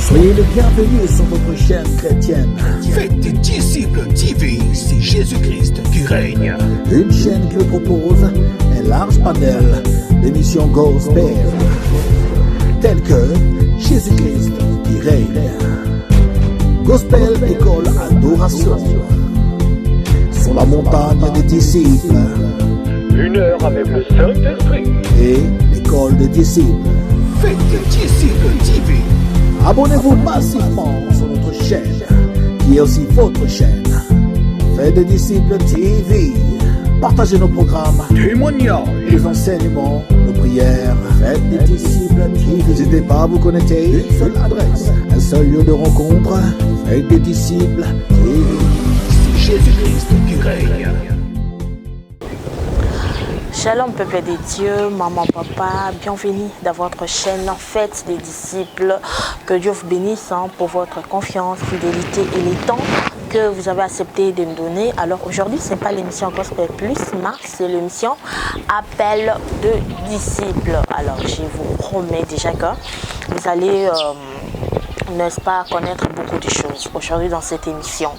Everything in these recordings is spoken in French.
Soyez les bienvenus sur votre chaîne chrétienne. Faites des disciples TV, c'est Jésus-Christ qui règne. Une chaîne qui vous propose un large panel d'émissions gospel, telles que Jésus-Christ qui règne, Gospel École Adoration, sur la montagne des disciples, 1 heure avec le Saint-Esprit. et l'école des disciples. Faites des disciples TV. Abonnez-vous massivement sur notre chaîne, qui est aussi votre chaîne. Faites des disciples TV. Partagez nos programmes, Témoignages. les enseignements, nos prières. Faites des disciples TV. N'hésitez pas à vous connecter. Une seule adresse, un seul lieu de rencontre. Faites des disciples TV. C'est Jésus-Christ qui règne. Shalom peuple des dieux, maman, papa, bienvenue dans votre chaîne Faites des disciples. Que Dieu vous bénisse pour votre confiance, fidélité et les temps que vous avez accepté de nous donner. Alors aujourd'hui, ce n'est pas l'émission Gospel Plus, mais c'est l'émission Appel de disciples. Alors je vous promets déjà que vous allez... n'est-ce pas, connaître beaucoup de choses aujourd'hui dans cette émission.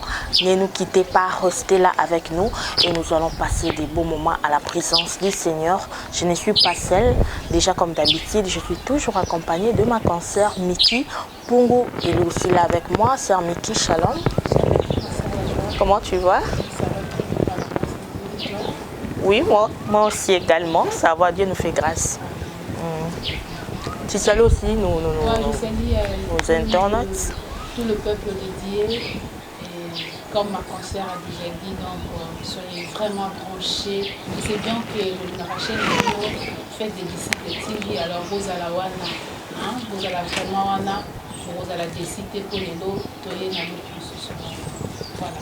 Ne nous quittez pas, restez là avec nous et nous allons passer des beaux moments à la présence du Seigneur. Je ne suis pas seule, déjà comme d'habitude, je suis toujours accompagnée de ma consoeur Miki Pungu. Elle est aussi là avec moi, sœur Miki, shalom. Comment tu vas? Oui, moi aussi également, ça va, Dieu nous fait grâce. Tu salues aussi nos internautes. Tout le peuple de Dieu, et comme ma conseillère a déjà dit, donc soyez vraiment branchés. C'est bien que la chaîne fait des disciples TV, alors vous allez vous allez vraiment vous allez décider pour les autres, voilà.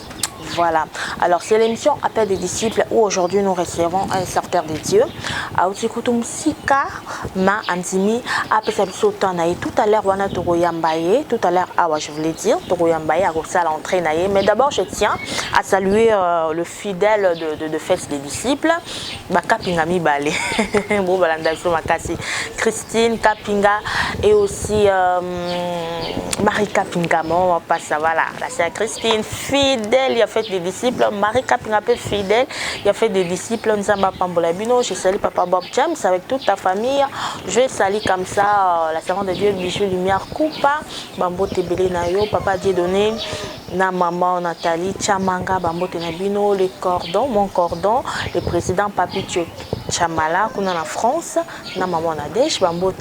Voilà, alors c'est l'émission Appel des disciples où aujourd'hui nous recevons un serviteur de Dieu. Autikutum Sika ma Antimi Apesabisotanaï. Tout à l'heure, Wana Toroyambaye, tout à l'heure, je voulais dire, Toroyambaye a reçu l'entrée naïe. Mais d'abord, je tiens à saluer le fidèle de Fête des disciples, Kapingami Bale, Christine Kapinga et aussi Marie Kapinga. On va passer, voilà, la sœur Christine, fidèle, il a fait des disciples. Marie Kapinga, fidèle, il a fait des disciples. Nzamba Pambolabino, je salue Papa Bob James avec toute ta famille. Je salue comme ça la servante de Dieu, Bijou Lumière Coupa, Bambo Tebele Nayo, Papa Dieudonné, na maman Nathalie, Chamanga, Bambo Tenabino, les cordons, mon cordon, le président Papi Chamala, qu'on a en France, na maman Nadèche, Bambo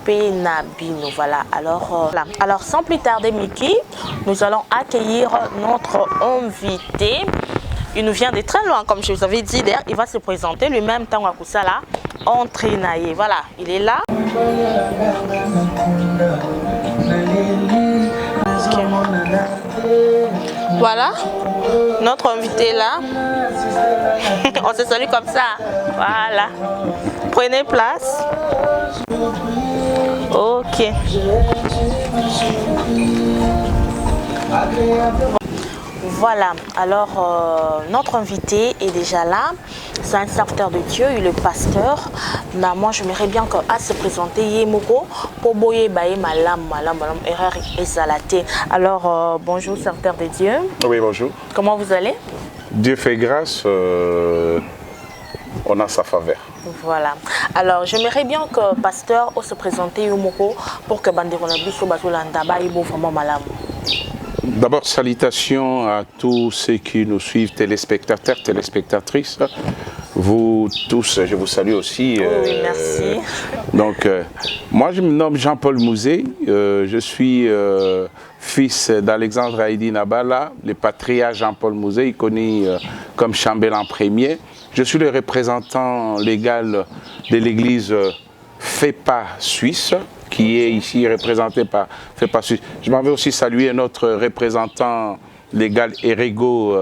Penabino. Voilà, alors sans plus tarder, Miki, nous allons accueillir notre invité. Il nous vient de très loin, comme je vous avais dit. D'ailleurs, il va se présenter lui-même, Tango Kusala, entraîné. Voilà, il est là. Okay. Voilà, notre invité est là. On se salue comme ça. Voilà. Prenez place. Ok. Voilà, alors notre invité est déjà là, c'est un serviteur de Dieu, il est pasteur. Mais moi j'aimerais bien qu'à se présenter Yemoko pour boyer baye malam erreur et salaté. Alors bonjour serviteur de Dieu. Oui, bonjour. Comment vous allez? Dieu fait grâce, on a sa faveur. Voilà. Alors j'aimerais bien que pasteur se présente Yemoko pour que Banderonabiso Bazolanda baye vraiment malam. D'abord, salutations à tous ceux qui nous suivent, téléspectateurs, téléspectatrices. Vous tous, je vous salue aussi. Oui, merci. Donc, moi, je me nomme Jean-Paul Mouzé. Je suis fils d'Alexandre Haïdi Nabala, le patriarche Jean-Paul Mouzé, connu comme chambellan premier. Je suis le représentant légal de l'église FEPA Suisse, qui est ici représenté par FEPA Suisse. Je m'en vais aussi saluer notre représentant légal Erego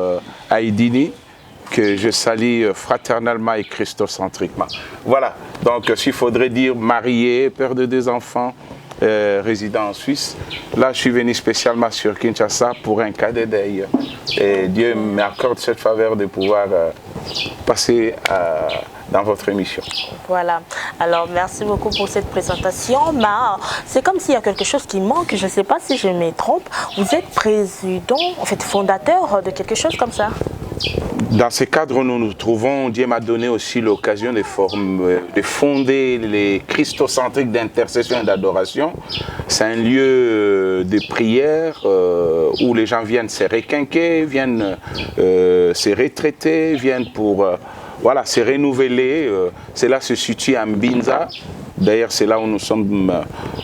Haïdini, que je salue fraternellement et christocentriquement. Voilà, donc s'il faudrait dire marié, père de 2 enfants, résident en Suisse, là je suis venu spécialement sur Kinshasa pour un cas de deuil. Et Dieu m'accorde cette faveur de pouvoir passer dans votre émission. Voilà. Alors, merci beaucoup pour cette présentation. C'est comme s'il y a quelque chose qui manque. Je ne sais pas si je me trompe. Vous êtes président, en fait, fondateur de quelque chose comme ça? Dans ce cadre où nous nous trouvons, Dieu m'a donné aussi l'occasion de fonder les Christocentriques d'intercession et d'adoration. C'est un lieu de prière où les gens viennent se requinquer, viennent se retraiter, viennent pour se renouveler. Cela se situe à Mbinza. D'ailleurs, c'est là où nous sommes.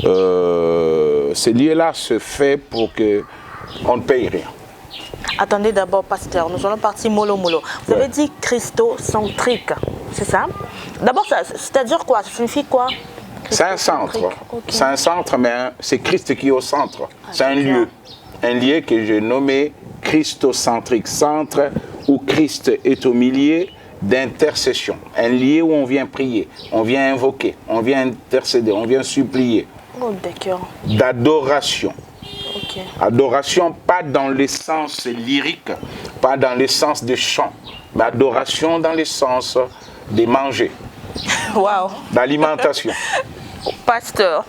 Ce lieu-là se fait pour qu'on ne paye rien. Attendez d'abord, pasteur, nous allons partir mollo. Vous avez dit christocentrique, c'est ça? D'abord, c'est-à-dire quoi? Ça signifie quoi? C'est un centre. Okay. C'est un centre, mais c'est Christ qui est au centre. C'est un lieu que j'ai nommé christocentrique, centre où Christ est au milieu d'intercession. Un lieu où on vient prier, on vient invoquer, on vient intercéder, on vient supplier. Oh, d'accord. D'adoration. Okay. Adoration, pas dans le sens lyrique, pas dans le sens de chant, mais adoration dans le sens de manger, d'alimentation. Pasteur,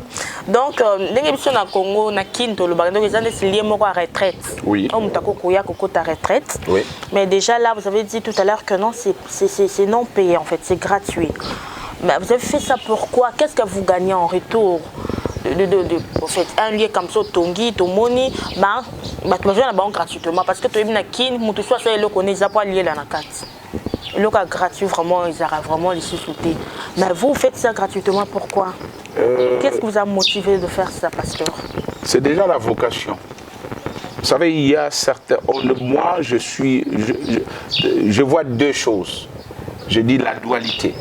donc, l'émission na Congo, na Kinto, le bagage, c'est lié à retraite. Oui. Retraite. Oui. Mais déjà là, vous avez dit tout à l'heure que non, c'est non payé en fait, c'est gratuit. Mais vous avez fait ça pourquoi? Qu'est-ce que vous gagnez en retour? En fait, un lieu comme ça, Tongi, Tomoni, tu vas gratuitement parce que tu es venu tu soit ça, il pas lié là na carte. Le cas gratuit, vraiment, ils arrivent vraiment les sous-souter. Mais vous faites ça gratuitement, pourquoi? Qu'est-ce qui vous a motivé de faire ça, pasteur? C'est déjà la vocation. Vous savez, il y a certains... Moi, je vois deux choses. Je dis la dualité.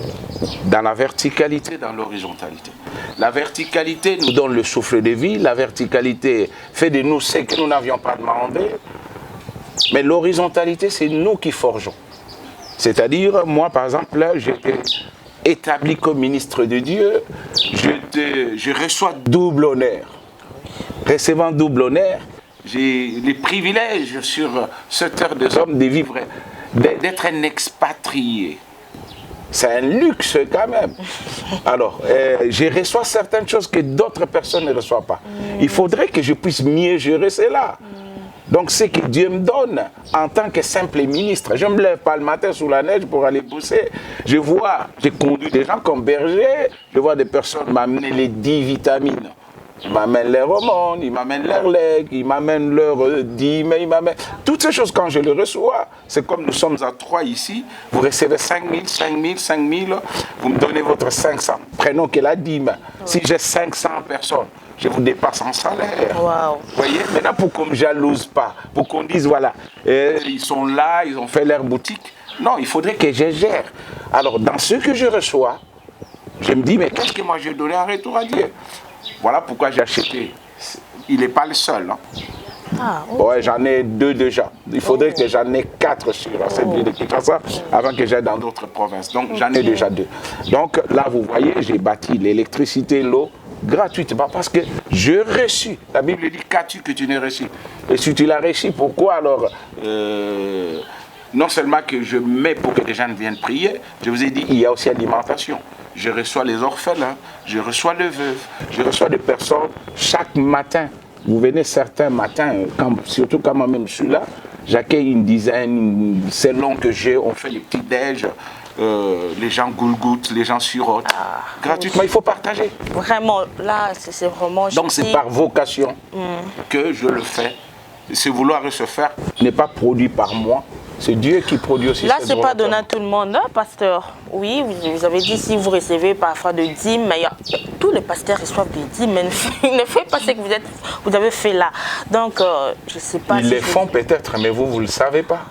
Dans la verticalité, dans l'horizontalité. La verticalité nous donne le souffle de vie. La verticalité fait de nous ce que nous n'avions pas demandé. Mais l'horizontalité, c'est nous qui forgeons. C'est-à-dire, moi, par exemple, là, j'étais établi comme ministre de Dieu. Je reçois double honneur. Recevant double honneur, j'ai les privilèges sur cette terre des hommes de vivre, d'être un expatrié. C'est un luxe quand même. Alors, je reçois certaines choses que d'autres personnes ne reçoivent pas. Il faudrait que je puisse mieux gérer cela. Donc, ce que Dieu me donne en tant que simple ministre. Je ne me lève pas le matin sous la neige pour aller bosser. J'ai conduit des gens comme berger. Je vois des personnes m'amener les 10 vitamines. Ils m'amènent les hormones, ils m'amènent leurs legs, ils m'amènent leurs dîmes, ils m'amènent... Toutes ces choses, quand je les reçois, c'est comme nous sommes à 3 ici, vous recevez 5 000, vous me donnez votre 500. Prenons que la dîme. Si j'ai 500 personnes, je vous dépasse en salaire. Wow. Vous voyez, maintenant pour qu'on ne me jalouse pas, pour qu'on dise, voilà, ils sont là, ils ont fait leur boutique. Non, il faudrait que je gère. Alors, dans ce que je reçois, je me dis, mais qu'est-ce que moi j'ai donné en retour à Dieu? Voilà pourquoi j'ai acheté. Il n'est pas le seul. Hein. Okay. Ouais, j'en ai 2 déjà. Il faudrait que j'en ai 4 sur cette ville de Kinshasa avant que j'aille dans d'autres provinces. Donc j'en ai déjà 2. Donc là, vous voyez, j'ai bâti l'électricité, l'eau gratuitement parce que je reçus. La Bible dit qu'as-tu que tu n'as reçu? Et si tu l'as reçu, pourquoi alors non seulement que je mets pour que les gens viennent prier, je vous ai dit, il y a aussi alimentation. Je reçois les orphelins, je reçois les veuves, je reçois des personnes chaque matin. Vous venez certains matins, surtout quand moi-même je suis là, j'accueille une dizaine, selon que j'ai, on fait les petits déj, les gens goulgoutent, les gens surotent. Gratuitement, il faut partager. Vraiment, là, c'est vraiment... Donc c'est par vocation que je le fais. Ce vouloir se faire n'est pas produit par moi. C'est Dieu qui produit aussi. Là, ce n'est pas donné à tout le monde, hein, pasteur. Oui, vous avez dit si vous recevez parfois de dîmes, mais tous les pasteurs reçoivent des dîmes, mais ne faites pas ce que vous avez fait là. Donc, je ne sais pas. Ils les font peut-être, mais vous ne le savez pas.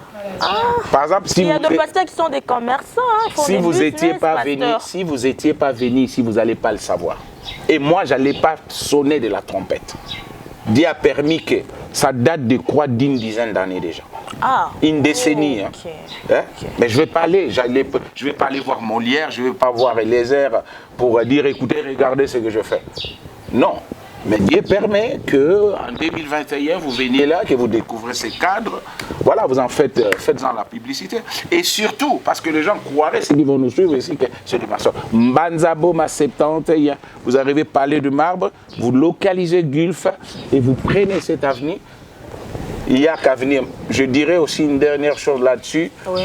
Par exemple, si il y a des pasteurs qui sont des commerçants. Hein, si vous n'étiez pas venu ici, vous n'allez pas le savoir. Et moi, je n'allais pas sonner de la trompette. Dieu a permis que ça date de quoi d'une dizaine d'années déjà. Une décennie. Okay. Hein? Okay. Mais je ne vais pas aller. Je vais pas aller voir Molière, je ne vais pas voir Eliezer pour dire écoutez, regardez ce que je fais. Non. Mais Dieu permet qu'en 2021, vous veniez là, que vous découvrez ces cadres. Voilà, vous en faites-en la publicité. Et surtout, parce que les gens croiraient, ceux qui vont nous suivre ici, que c'est du maçon. Mbanzabo, ma 71, vous arrivez à parler de marbre, vous localisez Gulf et vous prenez cette avenue. Il n'y a qu'à venir. Je dirais aussi une dernière chose là-dessus. Oui.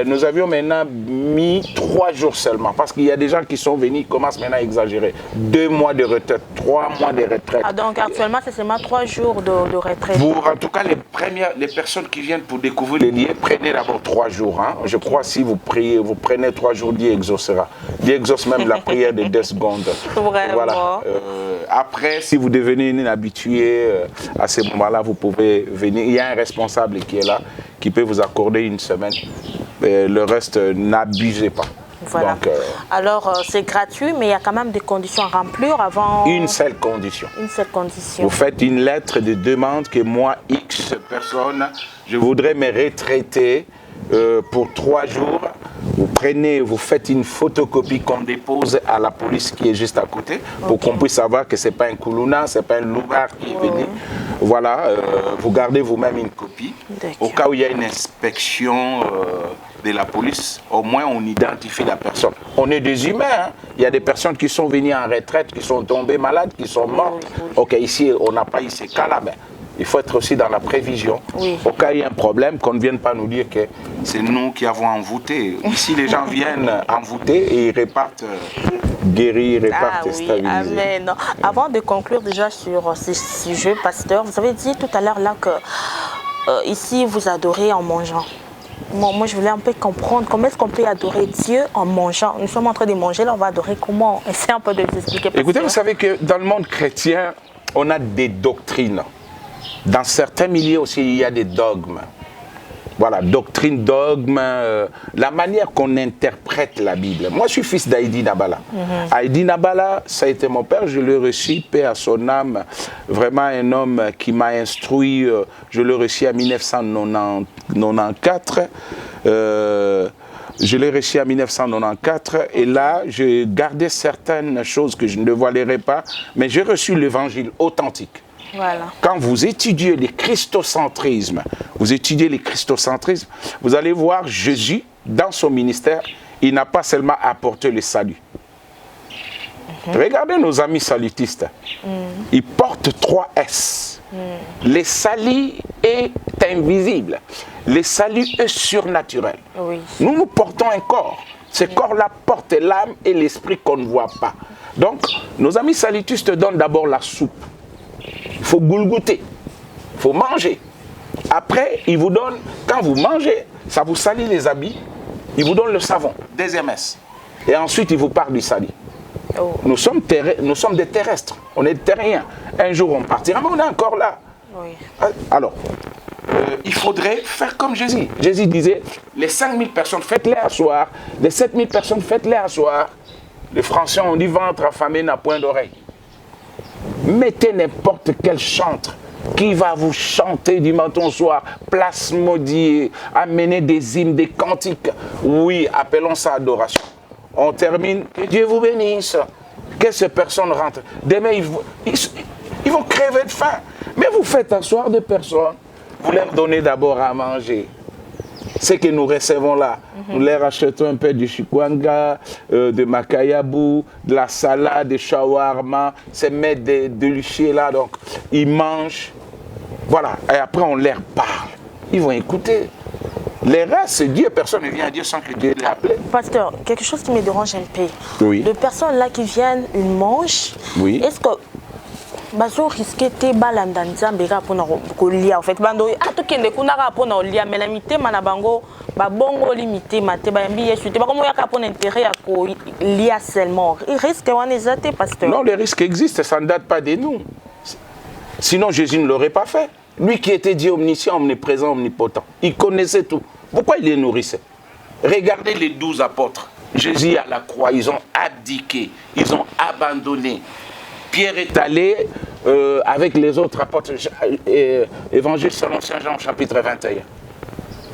Nous avions maintenant mis 3 jours seulement. Parce qu'il y a des gens qui sont venus, ils commencent maintenant à exagérer. 2 mois de retraite, 3 mois de retraite. Ah, donc actuellement, c'est seulement 3 jours de retraite. En tout cas, les personnes qui viennent pour découvrir les liens, prenez d'abord 3 jours. Hein. Je crois que si vous priez, vous prenez 3 jours, Dieu exaucera. Dieu exauce même la prière de 2 secondes. Vraiment. Voilà. Après, si vous devenez une habituée, à ce moment-là, vous pouvez venir. Il y a un responsable qui est là, qui peut vous accorder une semaine. Le reste, n'abusez pas. Voilà. Donc, alors, c'est gratuit, mais il y a quand même des conditions à remplir avant... Une seule condition. Une seule condition. Vous faites une lettre de demande que moi, X personne, je voudrais me retraiter pour 3 jours. Vous faites une photocopie qu'on dépose à la police qui est juste à côté pour qu'on puisse savoir que ce n'est pas un Koulouna, ce n'est pas un Lougar qui est venu. Voilà, vous gardez vous-même une copie. Au cas où il y a une inspection de la police, au moins on identifie la personne. On est des humains, hein. Il y a des personnes qui sont venues en retraite, qui sont tombées malades, qui sont mortes. Ok, ici on n'a pas eu ces cas-là, mais il faut être aussi dans la prévision. Au cas où il y a un problème, qu'on ne vienne pas nous dire que c'est nous qui avons envoûté. Ici, les gens viennent envoûter et ils repartent guéris, ils repartent stabilisés. Amen. Avant de conclure déjà sur ce sujet, pasteur, vous avez dit tout à l'heure là que ici, vous adorez en mangeant. Moi, je voulais un peu comprendre comment est-ce qu'on peut adorer Dieu en mangeant. Nous sommes en train de manger, là, on va adorer comment? Essayez un peu de vous expliquer. Écoutez, vous savez que dans le monde chrétien, on a des doctrines. Dans certains milieux aussi, il y a des dogmes. Voilà, doctrine, dogme, la manière qu'on interprète la Bible. Moi, je suis fils d'Haïdi Nabala. Haïdi Nabala, ça a été mon père, je l'ai reçu, paix à son âme. Vraiment un homme qui m'a instruit, je l'ai reçu en 1994. Je l'ai reçu en 1994 et là, je gardais certaines choses que je ne dévoilerai pas, mais j'ai reçu l'évangile authentique. Voilà. Quand vous étudiez les christocentrismes, vous allez voir Jésus, dans son ministère, il n'a pas seulement apporté le salut. Regardez nos amis salutistes. Ils portent 3 S. Le salut est invisible. Le salut est surnaturel. Nous, nous portons un corps. Ce corps-là porte l'âme et l'esprit qu'on ne voit pas. Donc, nos amis salutistes donnent d'abord la soupe. Il faut goulgouter, il faut manger. Après, il vous donne, quand vous mangez, ça vous salit les habits, il vous donne le savon, 2e S. Et ensuite, il vous parle du salut. Nous sommes des terrestres, on est terriens. Un jour, on partira, mais on est encore là. Alors, il faudrait faire comme Jésus. Jésus disait, les 5000 personnes, faites-les asseoir. Les 7000 personnes, faites-les asseoir. Les Français ont dit, ventre affamé n'a point d'oreille. Mettez n'importe quel chantre qui va vous chanter du matin au soir, plasmodier, amener des hymnes, des cantiques. Oui, appelons ça adoration. On termine, que Dieu vous bénisse. Que ces personnes rentrent. Demain, ils vont crever de faim. Mais vous faites asseoir des personnes, vous leur donnez d'abord à manger. Ce que nous recevons là, nous leur achetons un peu de chikwanga, de makayabou, de la salade, de shawarma, c'est mettre de l'huissier là, donc ils mangent. Voilà, et après on leur parle. Ils vont écouter. Les restes, c'est Dieu, personne ne vient à Dieu sans que Dieu l'ait appelé. Pasteur, quelque chose qui me dérange un peu. Oui. Les personnes là qui viennent, ils mangent. Oui. Est-ce que bazo risqué te balanda nzambeka pona kolia en fait bando ato kende kunaka pona olia mais la mitema na bango ba bongo limité mate ba yambi yesu te ba comme yaka pona intérêt à ko lia seulement il risque wana ezate pasteur. Non, le risque existe, ça ne date pas de nous. Sinon Jésus ne l'aurait pas fait. Lui qui était Dieu omniscient, omniprésent, omnipotent, il connaissait tout. Pourquoi il les nourrissait? Regardez les 12 apôtres. Jésus à la croix, ils ont abdiqué, ils ont abandonné. Pierre est allé avec les autres apôtres, évangile selon Saint Jean, chapitre 21.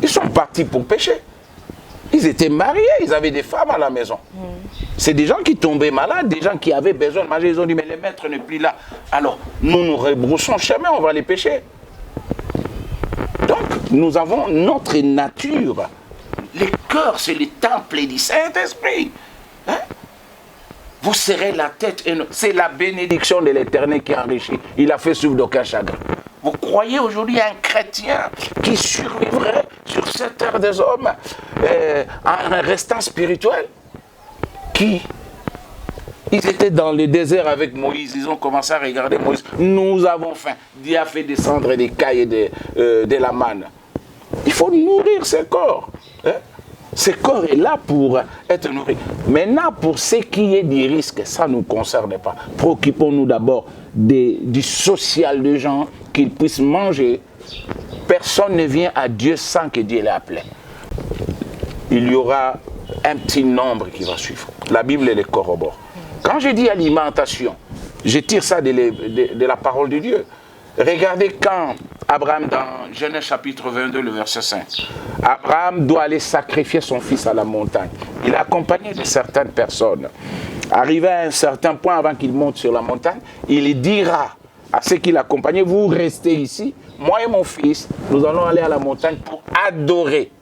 Ils sont partis pour pécher. Ils étaient mariés, ils avaient des femmes à la maison. C'est des gens qui tombaient malades, des gens qui avaient besoin de manger. Ils ont dit, mais le maître n'est plus là. Alors, nous rebroussons chemin, on va les pêcher. Donc, nous avons notre nature. Le cœur, c'est le temple du Saint-Esprit. Hein? Vous serrez la tête. C'est la bénédiction de l'Éternel qui enrichit. Il a fait suivre d'aucun chagrin. Vous croyez aujourd'hui à un chrétien qui survivrait sur cette terre des hommes en restant spirituel? Qui? Ils étaient dans le désert avec Moïse, ils ont commencé à regarder Moïse. Nous avons faim. Dieu a fait descendre des cailles et de la manne. Il faut nourrir ce corps. Hein? Ce corps est là pour être nourri. Maintenant, pour ce qui est du risque, ça ne nous concerne pas. Préoccupons-nous d'abord du social des gens, qu'ils puissent manger. Personne ne vient à Dieu sans que Dieu l'ait appelé. Il y aura un petit nombre qui va suivre. La Bible les corrobore. Quand je dis alimentation, je tire ça de la parole de Dieu. Regardez quand Abraham, dans Genèse chapitre 22, le verset 5, Abraham doit aller sacrifier son fils à la montagne. Il est accompagné de certaines personnes. Arrivé à un certain point, avant qu'il monte sur la montagne, il dira à ceux qui l'accompagnaient, vous restez ici, moi et mon fils, nous allons aller à la montagne pour adorer.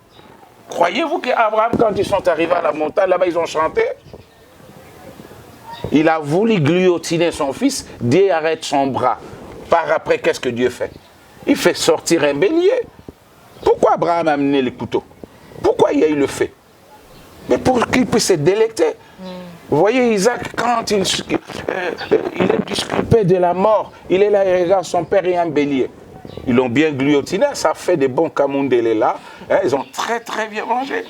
Croyez-vous qu'Abraham, quand ils sont arrivés à la montagne, là-bas, ils ont chanté? Il a voulu guillotiner son fils, Dieu arrête son bras. Par après, qu'est-ce que Dieu fait? Il fait sortir un bélier. Pourquoi Abraham a amené le couteau? Pourquoi il a eu le fait? Mais pour qu'il puisse se délecter. Vous voyez, Isaac, quand il est disculpé de la mort, il est là, il regarde son père et un bélier. Ils l'ont bien guillotiné, ça fait des bons camundélés là. Hein, ils ont très très bien mangé.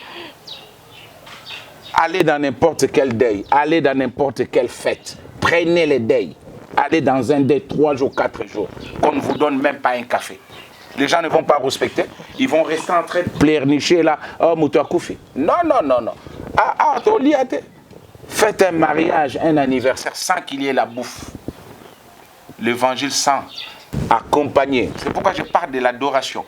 Allez dans n'importe quel deuil, allez dans n'importe quelle fête, prenez les deuils. Allez dans un deuil 3 jours, 4 jours, qu'on ne vous donne même pas un café. Les gens ne vont pas respecter, ils vont rester en train de pleurnicher là. Oh, Moutouakoufi. Non, non, non, non. Faites un mariage, un anniversaire sans qu'il y ait la bouffe. L'évangile sans accompagner. C'est pourquoi je parle de l'adoration.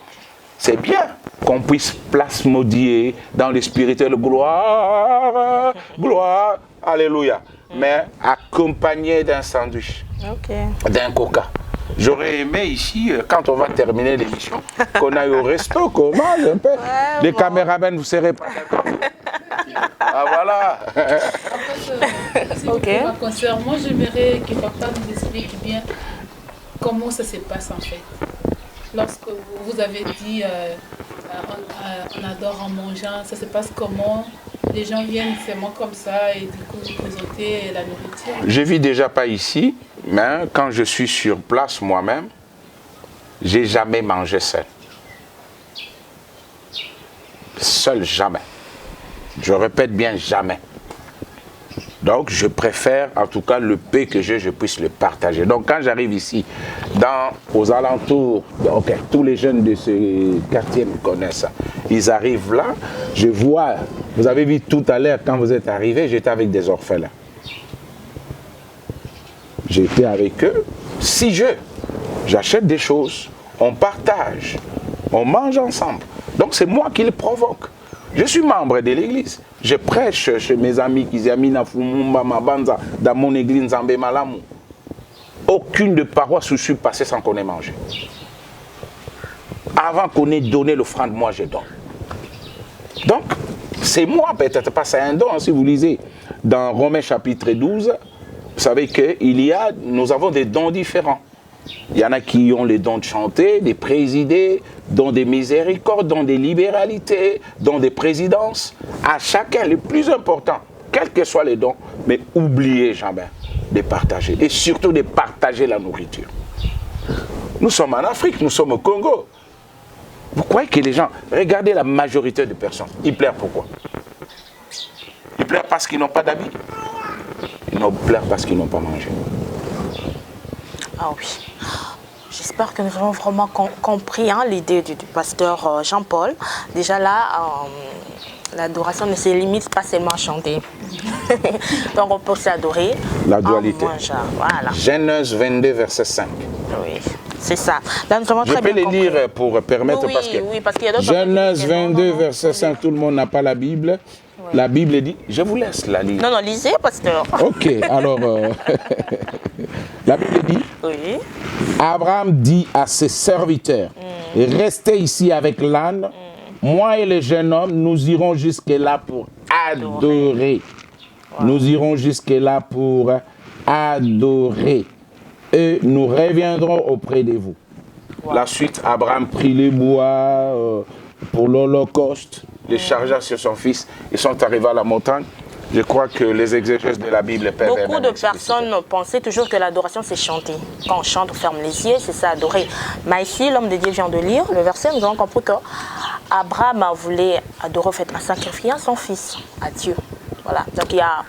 C'est bien qu'on puisse plasmodier dans le spirituel gloire, gloire, alléluia. Mais accompagné d'un sandwich, d'un coca. J'aurais aimé ici, quand on va terminer l'émission, qu'on aille au resto, qu'on mange un peu. Ouais, les caméramans, vous ne serez pas d'accord. Ah voilà. Ma concert, moi j'aimerais que papa nous explique bien comment ça se passe en fait. Lorsque vous avez dit on adore en mangeant, ça se passe comment? Les gens viennent seulement comme ça et du coup vous présentez la nourriture? Je ne vis déjà pas ici, mais quand je suis sur place moi-même, je n'ai jamais mangé seul. Seul, jamais. Je répète bien, jamais. Donc, je préfère, en tout cas, le peu que je puisse le partager. Donc, quand j'arrive ici, aux alentours, tous les jeunes de ce quartier me connaissent. Ils arrivent là, je vois, vous avez vu tout à l'heure, quand vous êtes arrivés, j'étais avec des orphelins. J'étais avec eux, 6 jeux. J'achète des choses, on partage, on mange ensemble. Donc, c'est moi qui les provoque. Je suis membre de l'église. Je prêche chez mes amis qui dans mon église Nzambé Malamu. Aucune de paroisse où je suis passé sans qu'on ait mangé. Avant qu'on ait donné l'offrande, moi je donne. Donc, c'est moi, peut-être pas, c'est un don. Si vous lisez dans Romains chapitre 12, vous savez que nous avons des dons différents. Il y en a qui ont les dons de chanter, de présider, dons des miséricordes, dons des libéralités, dons des présidences. À chacun, le plus important, quels que soient les dons, mais oubliez jamais de partager. Et surtout de partager la nourriture. Nous sommes en Afrique, nous sommes au Congo. Vous croyez que les gens, regardez la majorité des personnes, ils pleurent pourquoi? Ils pleurent parce qu'ils n'ont pas d'habits. Ils pleurent parce qu'ils n'ont pas mangé. Ah oui. J'espère que nous avons vraiment compris l'idée du pasteur Jean-Paul. Déjà là, L'adoration ne se limite pas seulement à chanter. Donc on peut aussi adorer. La dualité. Voilà. Genèse 22, verset 5. Oui, c'est ça. Là, nous avons Je très peux bien les lire pour permettre, oui, parce que, oui, parce qu'il y a d'autres Genèse personnes qui 22, non, verset 5, tout le monde n'a pas la Bible. Oui. La Bible dit, je vous laisse la lire. Non, non, lisez, pasteur. Ok, alors, la Bible dit, oui. Abraham dit à ses serviteurs, restez ici avec l'âne, moi et le jeune homme, nous irons jusque-là pour adorer. Wow. Nous irons jusque-là pour adorer. Et nous reviendrons auprès de vous. Wow. La suite, Abraham prit les bois pour l'Holocauste, les chargea sur son fils. Ils sont arrivés à la montagne. Je crois que les exégèses de la Bible peuvent... Beaucoup de personnes pensaient toujours que l'adoration, c'est chanter. Quand on chante, on ferme les yeux, c'est ça, adorer. Mais ici, l'homme de Dieu vient de lire le verset, nous avons compris qu'Abraham voulait adorer, en sacrifiant son fils à Dieu. Voilà, donc il y a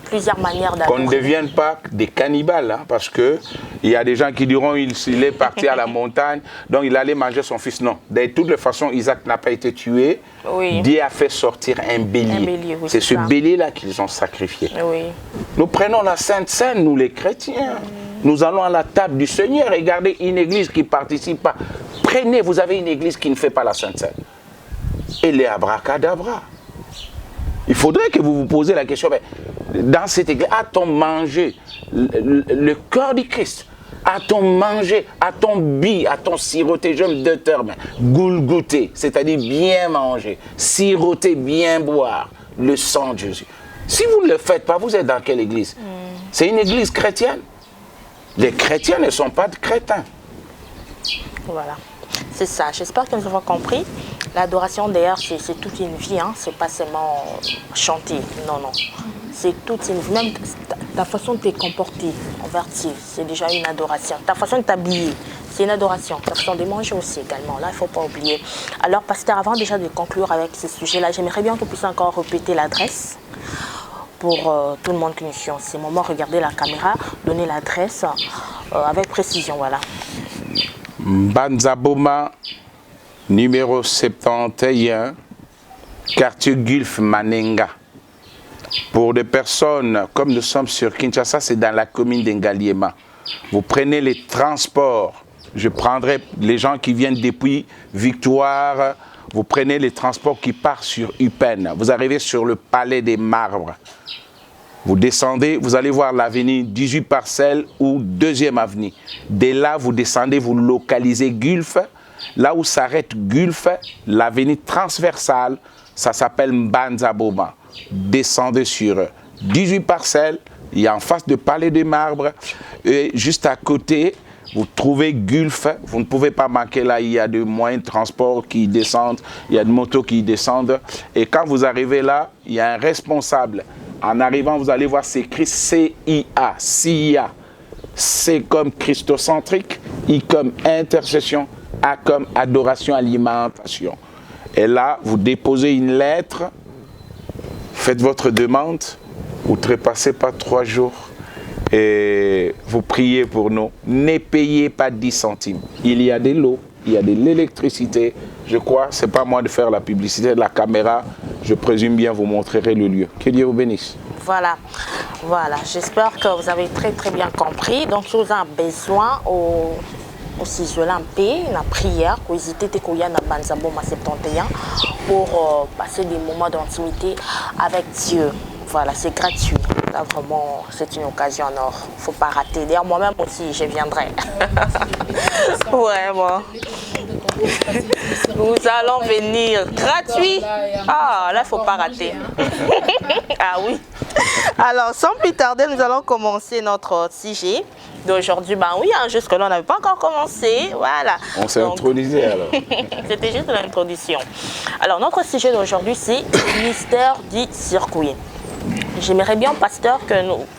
plusieurs manières d'adorer. Qu'on ne devienne pas des cannibales, hein, parce qu'il y a des gens qui diront qu'il est parti à la montagne, donc il allait manger son fils. Non, de toutes les façons, Isaac n'a pas été tué. Oui. Dieu a fait sortir un bélier. Oui, c'est ce bélier-là qu'ils ont sacrifié. Oui. Nous prenons la Sainte Seine, nous les chrétiens. Nous allons à la table du Seigneur. Regardez une église qui ne participe pas. Prenez, vous avez une église qui ne fait pas la Sainte Seine. Et les abracadabra. Il faudrait que vous vous posez la question, mais dans cette église, a-t-on mangé le cœur du Christ? A-t-on mangé, a-t-on bu, a-t-on siroté, j'aime deux termes, goulgouté, c'est-à-dire bien manger, siroter, bien boire le sang de Jésus. Si vous ne le faites pas, vous êtes dans quelle église? C'est une église chrétienne. Les chrétiens ne sont pas de crétins. Voilà, c'est ça. J'espère que nous avons compris. L'adoration, d'ailleurs, c'est toute une vie, hein. C'est pas seulement chanter, non, non. C'est toute une vie. Même ta façon de te comporter envers Dieu, c'est déjà une adoration. Ta façon de t'habiller, c'est une adoration. Ta façon de manger aussi également, là, il ne faut pas oublier. Alors, pasteur, avant déjà de conclure avec ce sujet-là, j'aimerais bien que vous puissiez encore répéter l'adresse pour tout le monde qui nous suit en ce moment. Regardez la caméra, donnez l'adresse avec précision, voilà. Mbanzaboma, numéro 71, quartier Gulf Manenga. Pour des personnes, comme nous sommes sur Kinshasa, c'est dans la commune d'Engaliema. Vous prenez les transports. Je prendrai les gens qui viennent depuis Victoire. Vous prenez les transports qui partent sur Upen. Vous arrivez sur le Palais des Marbres. Vous descendez, vous allez voir l'avenue 18 Parcelles ou 2e avenue. Dès là, vous descendez, vous localisez Gulf. Là où s'arrête Gulf, l'avenue transversale, ça s'appelle Mbanzaboma. Descendez sur 18 Parcelles, il y a en face de Palais des Marbres. Et juste à côté, vous trouvez Gulf. Vous ne pouvez pas manquer là, il y a des moyens de transport qui descendent, il y a des motos qui descendent. Et quand vous arrivez là, il y a un responsable. En arrivant, vous allez voir, c'est écrit CIA, CIA. C comme christocentrique, I comme intercession, A comme adoration, alimentation. Et là, vous déposez une lettre, faites votre demande, vous ne trépassez pas 3 jours et vous priez pour nous. Ne payez pas 10 centimes. Il y a de l'eau, il y a de l'électricité. Je crois, ce n'est pas moi de faire la publicité de la caméra. Je présume bien vous montrerai le lieu. Que Dieu vous bénisse. Voilà, voilà. J'espère que vous avez très très bien compris. Donc, si vous avez besoin aussi en paix, la prière, pour hésiter à Mbanzaboma 71 pour passer des moments d'intimité avec Dieu. Voilà, c'est gratuit. Là, vraiment, c'est une occasion en or. Il ne faut pas rater. D'ailleurs, moi-même aussi, je viendrai. Vraiment. Nous allons venir gratuit. Ah, là, il ne faut pas rater. Ah oui. Alors, sans plus tarder, nous allons commencer notre sujet d'aujourd'hui. Ben oui, hein, jusque-là, on n'avait pas encore commencé. Voilà. On s'est intronisé alors. C'était juste l'introduction. Alors, notre sujet d'aujourd'hui, c'est le mystère du circuit. J'aimerais bien, pasteur, que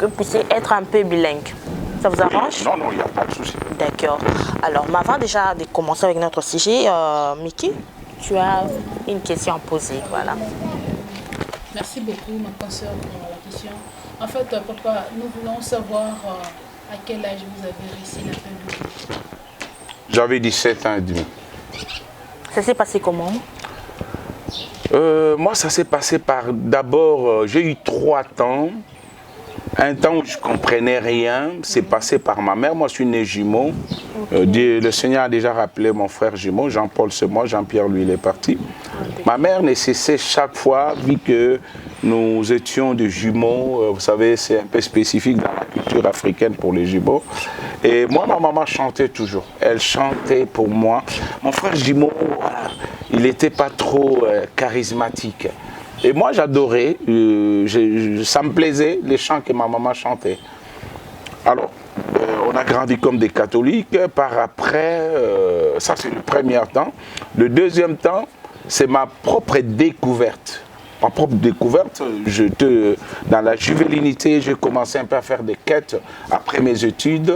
vous puissiez être un peu bilingue. Ça vous arrange? Non, non, il n'y a pas de souci. D'accord. Alors, mais avant déjà de commencer avec notre sujet, Mickey, tu as une question à poser. Voilà. Merci beaucoup, ma consoeur, pour la question. En fait, papa, nous voulons savoir à quel âge vous avez réussi la Bible. J'avais 17 ans et demi. Ça s'est passé comment? Moi, ça s'est passé par, d'abord, j'ai eu 3 temps. Un temps où je ne comprenais rien, c'est passé par ma mère. Moi, je suis né jumeau. Le Seigneur a déjà rappelé mon frère jumeau, Jean-Paul, c'est moi, Jean-Pierre, lui, il est parti. Ma mère ne cessait chaque fois, vu que nous étions des jumeaux, vous savez, c'est un peu spécifique dans la culture africaine pour les jumeaux. Et moi, ma maman chantait toujours. Elle chantait pour moi. Mon frère jumeau, voilà, il n'était pas trop charismatique. Et moi, j'adorais, ça me plaisait, les chants que ma maman chantait. Alors, on a grandi comme des catholiques. Par après, ça c'est le premier temps. Le deuxième temps, c'est ma propre découverte. Ma propre découverte, dans la juvénilité, j'ai commencé un peu à faire des quêtes après mes études.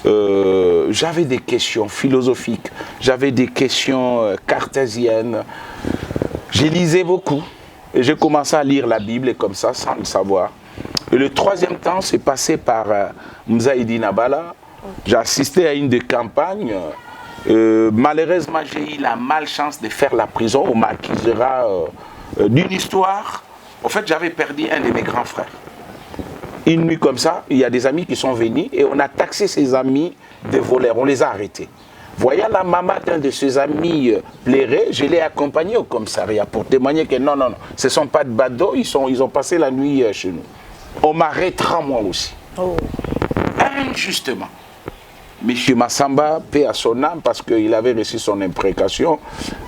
J'avais des questions philosophiques, j'avais des questions cartésiennes. J'ai lisé beaucoup. Et j'ai commencé à lire la Bible comme ça, sans le savoir. Et le troisième temps, c'est passé par Mzaïdi Nabala. J'ai assisté à une des campagnes. Malheureusement, j'ai eu la malchance de faire la prison. On m'accusera d'une histoire. En fait, j'avais perdu un de mes grands frères. Une nuit comme ça, il y a des amis qui sont venus et on a taxé ces amis de voleurs. On les a arrêtés. Voyant la maman d'un de ses amis pleurer, je l'ai accompagné au commissariat pour témoigner que non, ce ne sont pas de badauds, ils ont passé la nuit chez nous. On m'arrêtera moi aussi. Oh. Injustement. Monsieur Massamba, paix à son âme, parce qu'il avait reçu son imprécation.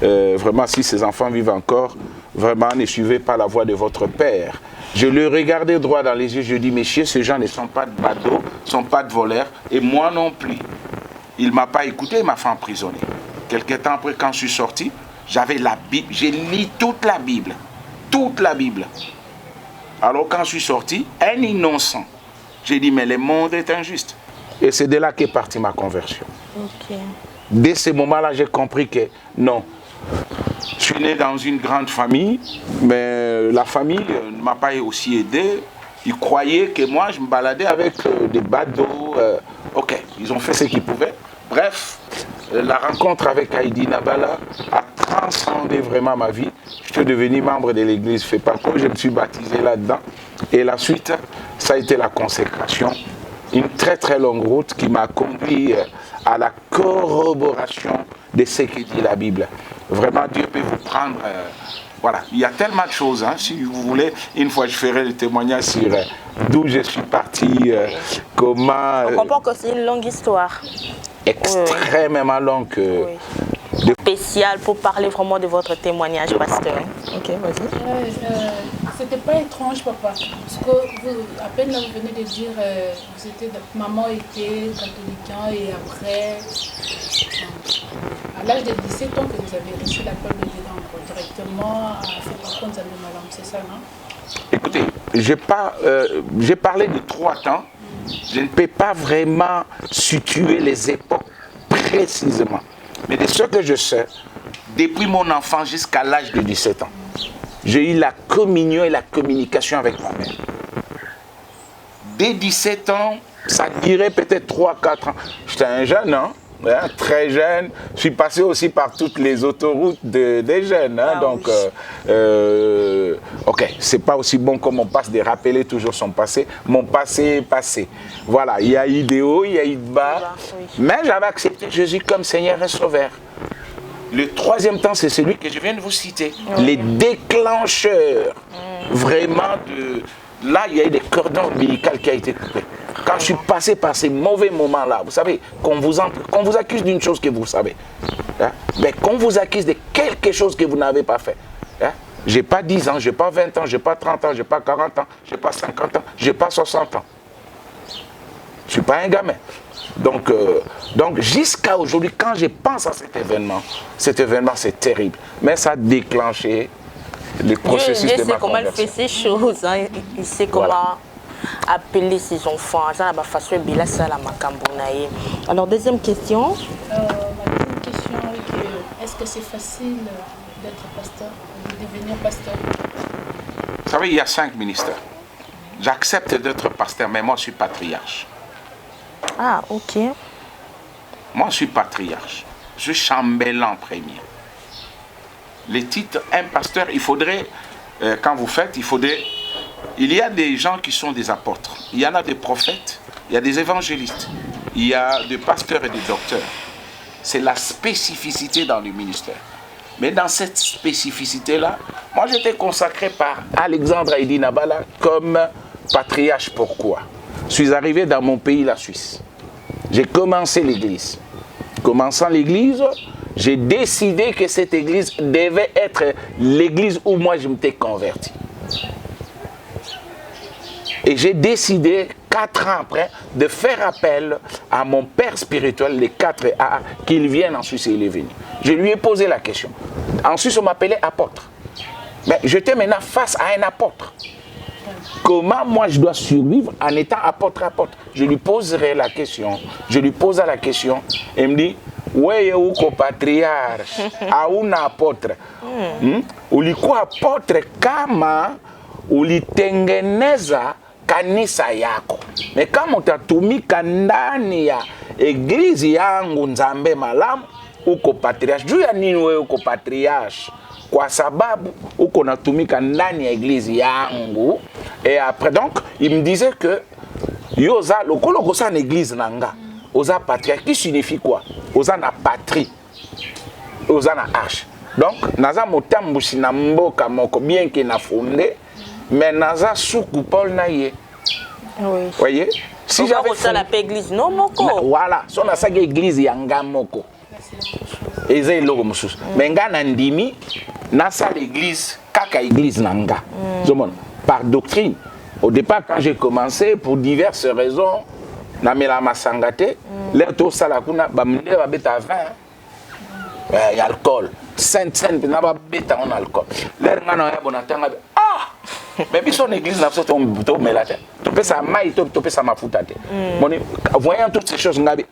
Vraiment, si ses enfants vivent encore, vraiment, ne suivez pas la voie de votre père. Je le regardais droit dans les yeux, je dis, messieurs, ces gens ne sont pas de badauds, ne sont pas de voleurs, et moi non plus. Il ne m'a pas écouté, il m'a fait emprisonner. Quelque temps après, quand je suis sorti, j'avais la Bible, j'ai lu toute la Bible. Toute la Bible. Alors quand je suis sorti, un innocent, j'ai dit, mais le monde est injuste. Et c'est de là qu'est partie ma conversion. Okay. Dès ce moment-là, j'ai compris que non. Je suis né dans une grande famille, mais la famille ne m'a pas aussi aidé. Ils croyaient que moi, je me baladais avec des badauds. Ok, ils ont fait ce qu'ils pouvaient. Bref, la rencontre avec Heidi Nabala a transcendé vraiment ma vie. Je suis devenu membre de l'église FEPACO, je me suis baptisé là-dedans. Et la suite, ça a été la consécration. Une très très longue route qui m'a conduit à la corroboration de ce que dit la Bible. Vraiment, Dieu peut vous prendre... voilà, il y a tellement de choses, hein. Si vous voulez, une fois je ferai le témoignage sur d'où je suis parti, comment... On comprend que c'est une longue histoire. Extrêmement longue. Oui. Spécial pour parler vraiment de votre témoignage, pasteur. Ok, vas-y. C'était pas étrange, papa, parce que vous, à peine là, vous venez de dire, maman était catholique et après, à l'âge de 17 ans que vous avez reçu la parole de Dieu directement à FEPACO Nzambe-Malamu, c'est ça, non? Écoutez, j'ai parlé de 3 temps. Je ne peux pas vraiment situer les époques précisément. Mais de ce que je sais, depuis mon enfance jusqu'à l'âge de 17 ans, j'ai eu la communion et la communication avec ma mère. Dès 17 ans, ça dirait peut-être 3-4 ans. J'étais un jeune, hein? Très jeune. Je suis passé aussi par toutes les autoroutes des jeunes. Hein? Donc, oui. Ok, c'est pas aussi bon comme on passe de rappeler toujours son passé. Mon passé est passé. Voilà, il y a eu des hauts, il y a eu de bas. Oui. Mais j'avais accepté Jésus comme Seigneur et Sauveur. Le troisième temps, c'est celui que je viens de vous citer. Oui. Les déclencheurs, vraiment de... Là, il y a eu des cordons ombilicaux qui ont été coupés. Quand je suis passé par ces mauvais moments-là, vous savez, qu'on vous accuse d'une chose que vous savez, hein, mais qu'on vous accuse de quelque chose que vous n'avez pas fait. Hein, je n'ai pas 10 ans, je n'ai pas 20 ans, je n'ai pas 30 ans, je n'ai pas 40 ans, je n'ai pas 50 ans, je n'ai pas 60 ans. Je ne suis pas un gamin. Donc jusqu'à aujourd'hui, quand je pense à cet événement, c'est terrible. Mais ça a déclenché le processus Dieu de ma sait comment conversion. il fait ces choses. Hein. Il sait comment appeler ses enfants. Alors, deuxième question. Ma deuxième question est est-ce que c'est facile d'être pasteur, de devenir pasteur? Vous savez, il y a 5 ministères. J'accepte d'être pasteur, mais moi, je suis patriarche. Ah, ok. Moi, je suis patriarche. Je suis chambellan premier. les titres, un pasteur, il faudrait, quand vous faites, il y a des gens qui sont des apôtres, il y en a des prophètes, il y a des évangélistes, il y a des pasteurs et des docteurs. C'est la spécificité dans le ministère. Mais dans cette spécificité-là, moi j'étais consacré par Alexandre Haïdi Nabala comme patriarche. Pourquoi? Je suis arrivé dans mon pays, la Suisse. J'ai commencé l'église. Commençant l'église, j'ai décidé que cette église devait être l'église où moi je m'étais converti. Et j'ai décidé, 4 ans après, de faire appel à mon père spirituel, les 4 A, qu'il vienne en Suisse et il est venu. Je lui ai posé la question. En Suisse, on m'appelait apôtre. Mais j'étais maintenant face à un apôtre. Comment moi je dois survivre en étant apôtre? Je lui poserai la question. Je lui pose la question. Et il me dit, ouais, ou patriarche, à un apôtre. Ulikuwa apôtre kama ulitengeneza kanisa yako. Mais kama utatumika ndani ya eglise yangu Nzambe malamu, uko patriarche. Juu ya nini wewe uko patriarche? Kwa sababu uko natumika ndani ya eglise yangu. Et après donc, il me disait que yoza lokolo kosa na église nanga, oza patriarche, qui signifie quoi? Oza na patrie. Oza na arche. Donc, naza motambusi na mboka moko bien que na fondé, mais naza soukou Paul na ye. Oui. Voyez? Si j'avais ça la église non moko. Voilà, son na saga église yanga moko. Eza eloko mususu. Mais nga na ndimi na sa l'église kaka église nanga. Par doctrine. Au départ, quand j'ai commencé, pour diverses raisons, namela masangate, l'air tout ça la kuna, bamne va beta vin, alcool, sainte, n'a pas beta en alcool. L'air ngana ya bonatanga, mais puis son église n'a pas tout melate. Tu peux ça maï, tu peux ça mafutate. Voyant toutes ces choses, ngabi,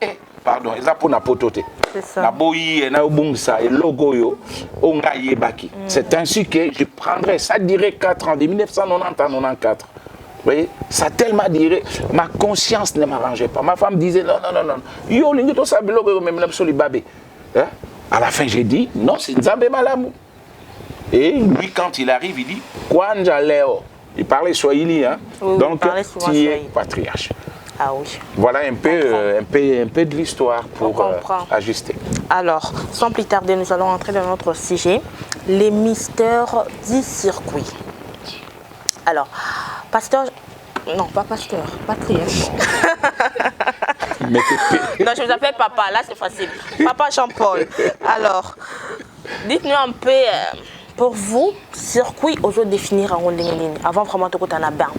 pardon, ils pour na potote. C'est ça. Na boyi et na obungsa et logo yo, onga yebaki. C'est ainsi que je prendrai, ça dirait 4 ans, de 1990 à 94. Vous voyez, ça a tellement duré, ma conscience ne m'arrangeait pas. Ma femme disait non. Yo, l'ingo ça logo même l'absolu babé. À la fin, j'ai dit non, c'est Nzambe malamu. Et lui, quand il arrive, il dit Kwanja Leo. Il parlait swahili, hein. Oui, donc tu es patriarche. Ah oui. Voilà un peu de l'histoire pour ajuster. Alors, sans plus tarder, nous allons entrer dans notre sujet, les mystères du circuit. Alors, pasteur, non pas pasteur, patriarche. Non, je vous appelle papa, là c'est facile. Papa Jean-Paul. Alors, dites-nous un peu, pour vous, circuit, aujourd'hui définir en ligne, avant vraiment de côté en bien.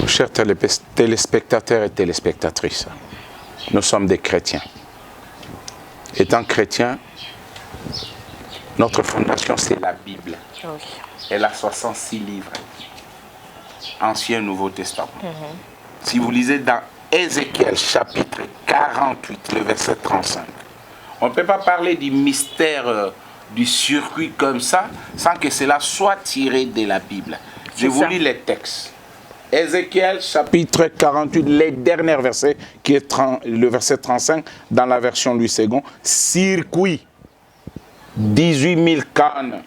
Chers téléspectateurs et téléspectatrices, nous sommes des chrétiens. Étant chrétiens, notre fondation c'est la Bible. Okay. Elle a 66 livres. Ancien Nouveau Testament. Si vous lisez dans Ézéchiel chapitre 48, le verset 35, on ne peut pas parler du mystère du circuit comme ça sans que cela soit tiré de la Bible. Je vous lis les textes. Ézéchiel chapitre 48, les derniers versets, qui est le verset 35 dans la version Louis II. Circuit, 18 000 cannes.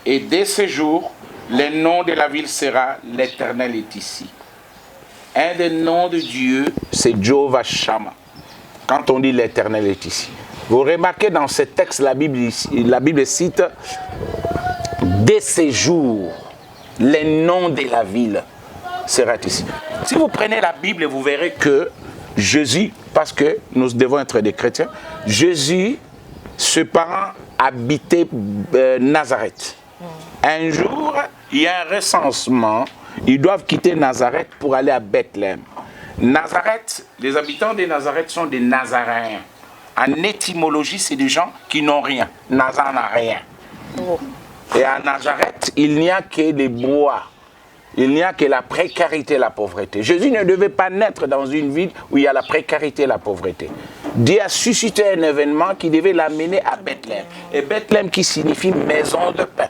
Et dès ce jour, le nom de la ville sera l'Éternel est ici. Un des noms de Dieu, c'est Jehovah Shammah. Quand on dit l'Éternel est ici. Vous remarquez dans ce texte, la Bible cite dès ces jours, le nom de la ville sera ici. Si vous prenez la Bible, vous verrez que Jésus, parce que nous devons être des chrétiens, Jésus, ses parents habitaient Nazareth. Un jour, il y a un recensement, ils doivent quitter Nazareth pour aller à Bethléem. Nazareth, les habitants de Nazareth sont des Nazaréens. En étymologie, c'est des gens qui n'ont rien. Nazar n'a rien. Et à Nazareth, il n'y a que des bois. Il n'y a que la précarité et la pauvreté. Jésus ne devait pas naître dans une ville où il y a la précarité et la pauvreté. Dieu a suscité un événement qui devait l'amener à Bethléem. Et Bethléem qui signifie maison de pain.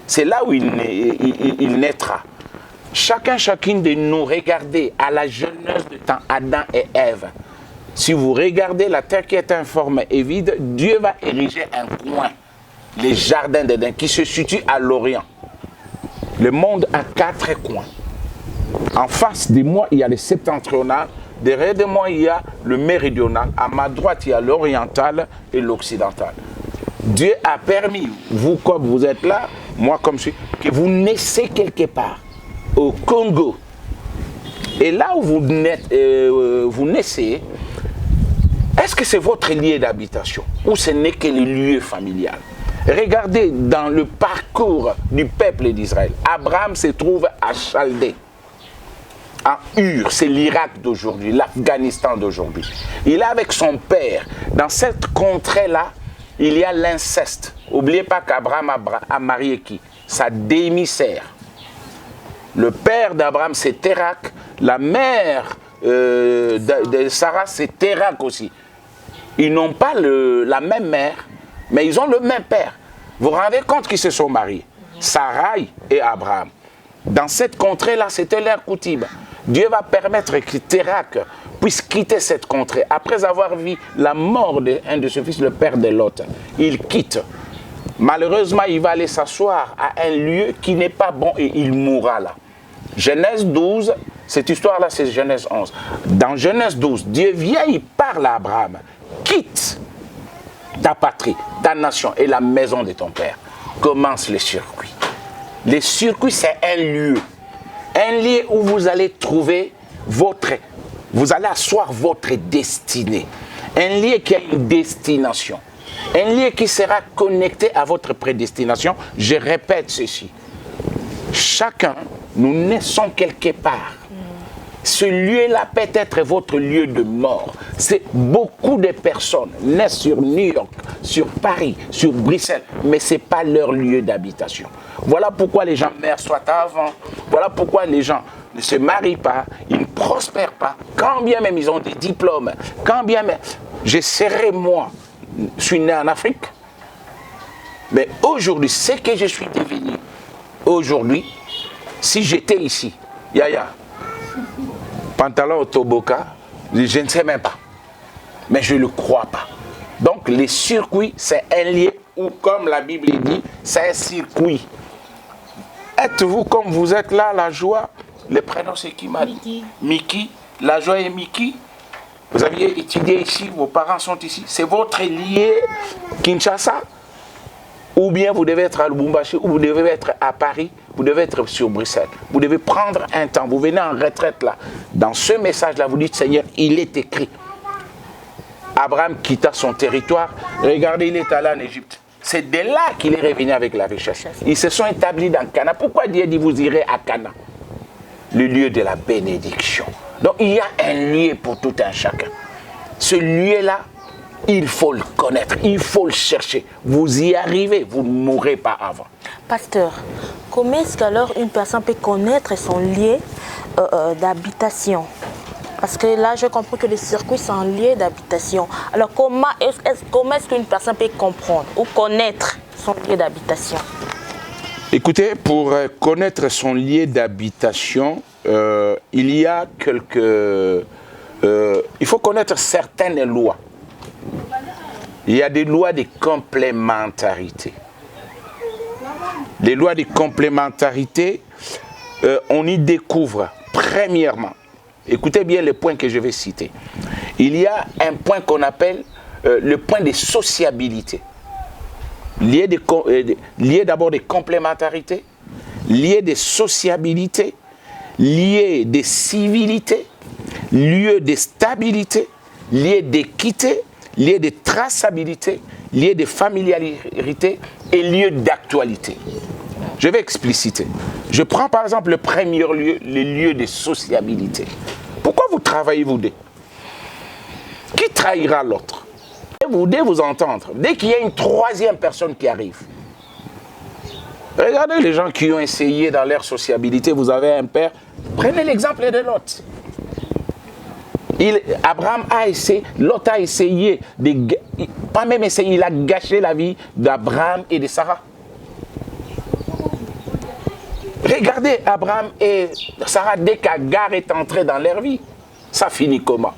C'est là où il naîtra. Chacune de nous, regardez à la jeunesse de temps, Adam et Ève. Si vous regardez la terre qui est informe et vide, Dieu va ériger un coin les jardins d'Éden, qui se situent à l'Orient. Le monde a 4 coins. En face de moi, il y a le septentrional. Derrière de moi, il y a le méridional. À ma droite, il y a l'oriental et l'occidental. Dieu a permis, vous comme vous êtes là, moi comme je suis, que vous naissez quelque part, au Congo. Et là où vous naissez, est-ce que c'est votre lieu d'habitation ou ce n'est que le lieu familial? Regardez dans le parcours du peuple d'Israël. Abraham se trouve à Chaldée, en Ur, c'est l'Irak d'aujourd'hui, l'Afghanistan d'aujourd'hui. Il est avec son père. Dans cette contrée-là, il y a l'inceste. N'oubliez pas qu'Abraham a marié qui? Sa demi-sœur. Le père d'Abraham, c'est Térak. La mère de Sarah, c'est Térak aussi. Ils n'ont pas la même mère, mais ils ont le même père. Vous vous rendez compte qu'ils se sont mariés? Sarai et Abraham. Dans cette contrée-là, c'était leur coutume. Dieu va permettre que Térak puisse quitter cette contrée. Après avoir vu la mort d'un de ses fils, le père de Lot, il quitte. Malheureusement, il va aller s'asseoir à un lieu qui n'est pas bon et il mourra là. Genèse 12, cette histoire-là, c'est Genèse 11. Dans Genèse 12, Dieu vient, il parle à Abraham. Quitte ta patrie, ta nation et la maison de ton père. Commence le circuit. Le circuit, c'est un lieu où vous allez trouver vous allez asseoir votre destinée. Un lieu qui a une destination. Un lieu qui sera connecté à votre prédestination. Je répète ceci. Chacun, nous naissons quelque part. Ce lieu-là peut être votre lieu de mort. C'est beaucoup de personnes naissent sur New York, sur Paris, sur Bruxelles, mais ce n'est pas leur lieu d'habitation. Voilà pourquoi les gens meurent soit avant. Voilà pourquoi les gens ne se marient pas, ils ne prospèrent pas, quand bien même ils ont des diplômes, quand bien même... moi, je suis né en Afrique, mais aujourd'hui, ce que je suis devenu, aujourd'hui, si j'étais ici, Yaya, pantalon au toboka, je ne sais même pas. Mais je ne le crois pas. Donc, les circuits, c'est un lieu où, comme la Bible dit, c'est un circuit. Êtes-vous comme vous êtes là, la joie? Le prénom, c'est qui m'a dit? Mickey. La joie est Mickey. Vous aviez étudié ici, vos parents sont ici. C'est votre lieu Kinshasa? Ou bien vous devez être à Lubumbashi, ou vous devez être à Paris, vous devez être sur Bruxelles. Vous devez prendre un temps, vous venez en retraite là. Dans ce message-là, vous dites, Seigneur, il est écrit. Abraham quitta son territoire. Regardez, il est allé en Égypte. C'est de là qu'il est revenu avec la richesse. Ils se sont établis dans Cana. Pourquoi Dieu dit, vous irez à Cana? Le lieu de la bénédiction. Donc il y a un lieu pour tout un chacun. Ce lieu-là, il faut le connaître, il faut le chercher. Vous y arrivez, vous ne mourrez pas avant. Pasteur, comment est-ce qu'alors une personne peut connaître son lieu d'habitation? Parce que là, je comprends que le circuit, c'est un lieu d'habitation. Alors, comment est-ce qu'une personne peut comprendre ou connaître son lieu d'habitation? Écoutez, pour connaître son lieu d'habitation, il y a quelques... il faut connaître certaines lois. Il y a des lois de complémentarité. Les lois de complémentarité, on y découvre, premièrement, écoutez bien les points que je vais citer. Il y a un point qu'on appelle le point de sociabilité. Lié d'abord de complémentarité, lié de sociabilité, lié de civilité, lieu de stabilité, lié d'équité, lié de traçabilité, lié de familiarité et lieu d'actualité. Je vais expliciter. Je prends par exemple le premier lieu, les lieux de sociabilité. Pourquoi vous travaillez vous deux? Qui trahira l'autre? Vous devez vous entendre. Dès qu'il y a une troisième personne qui arrive, regardez les gens qui ont essayé dans leur sociabilité, vous avez un père, prenez l'exemple de Lot. Abraham a essayé, Lot a essayé, pas même essayé, il a gâché la vie d'Abraham et de Sarah. Regardez Abraham et Sarah, dès qu'Agar est entrée dans leur vie, ça finit comment?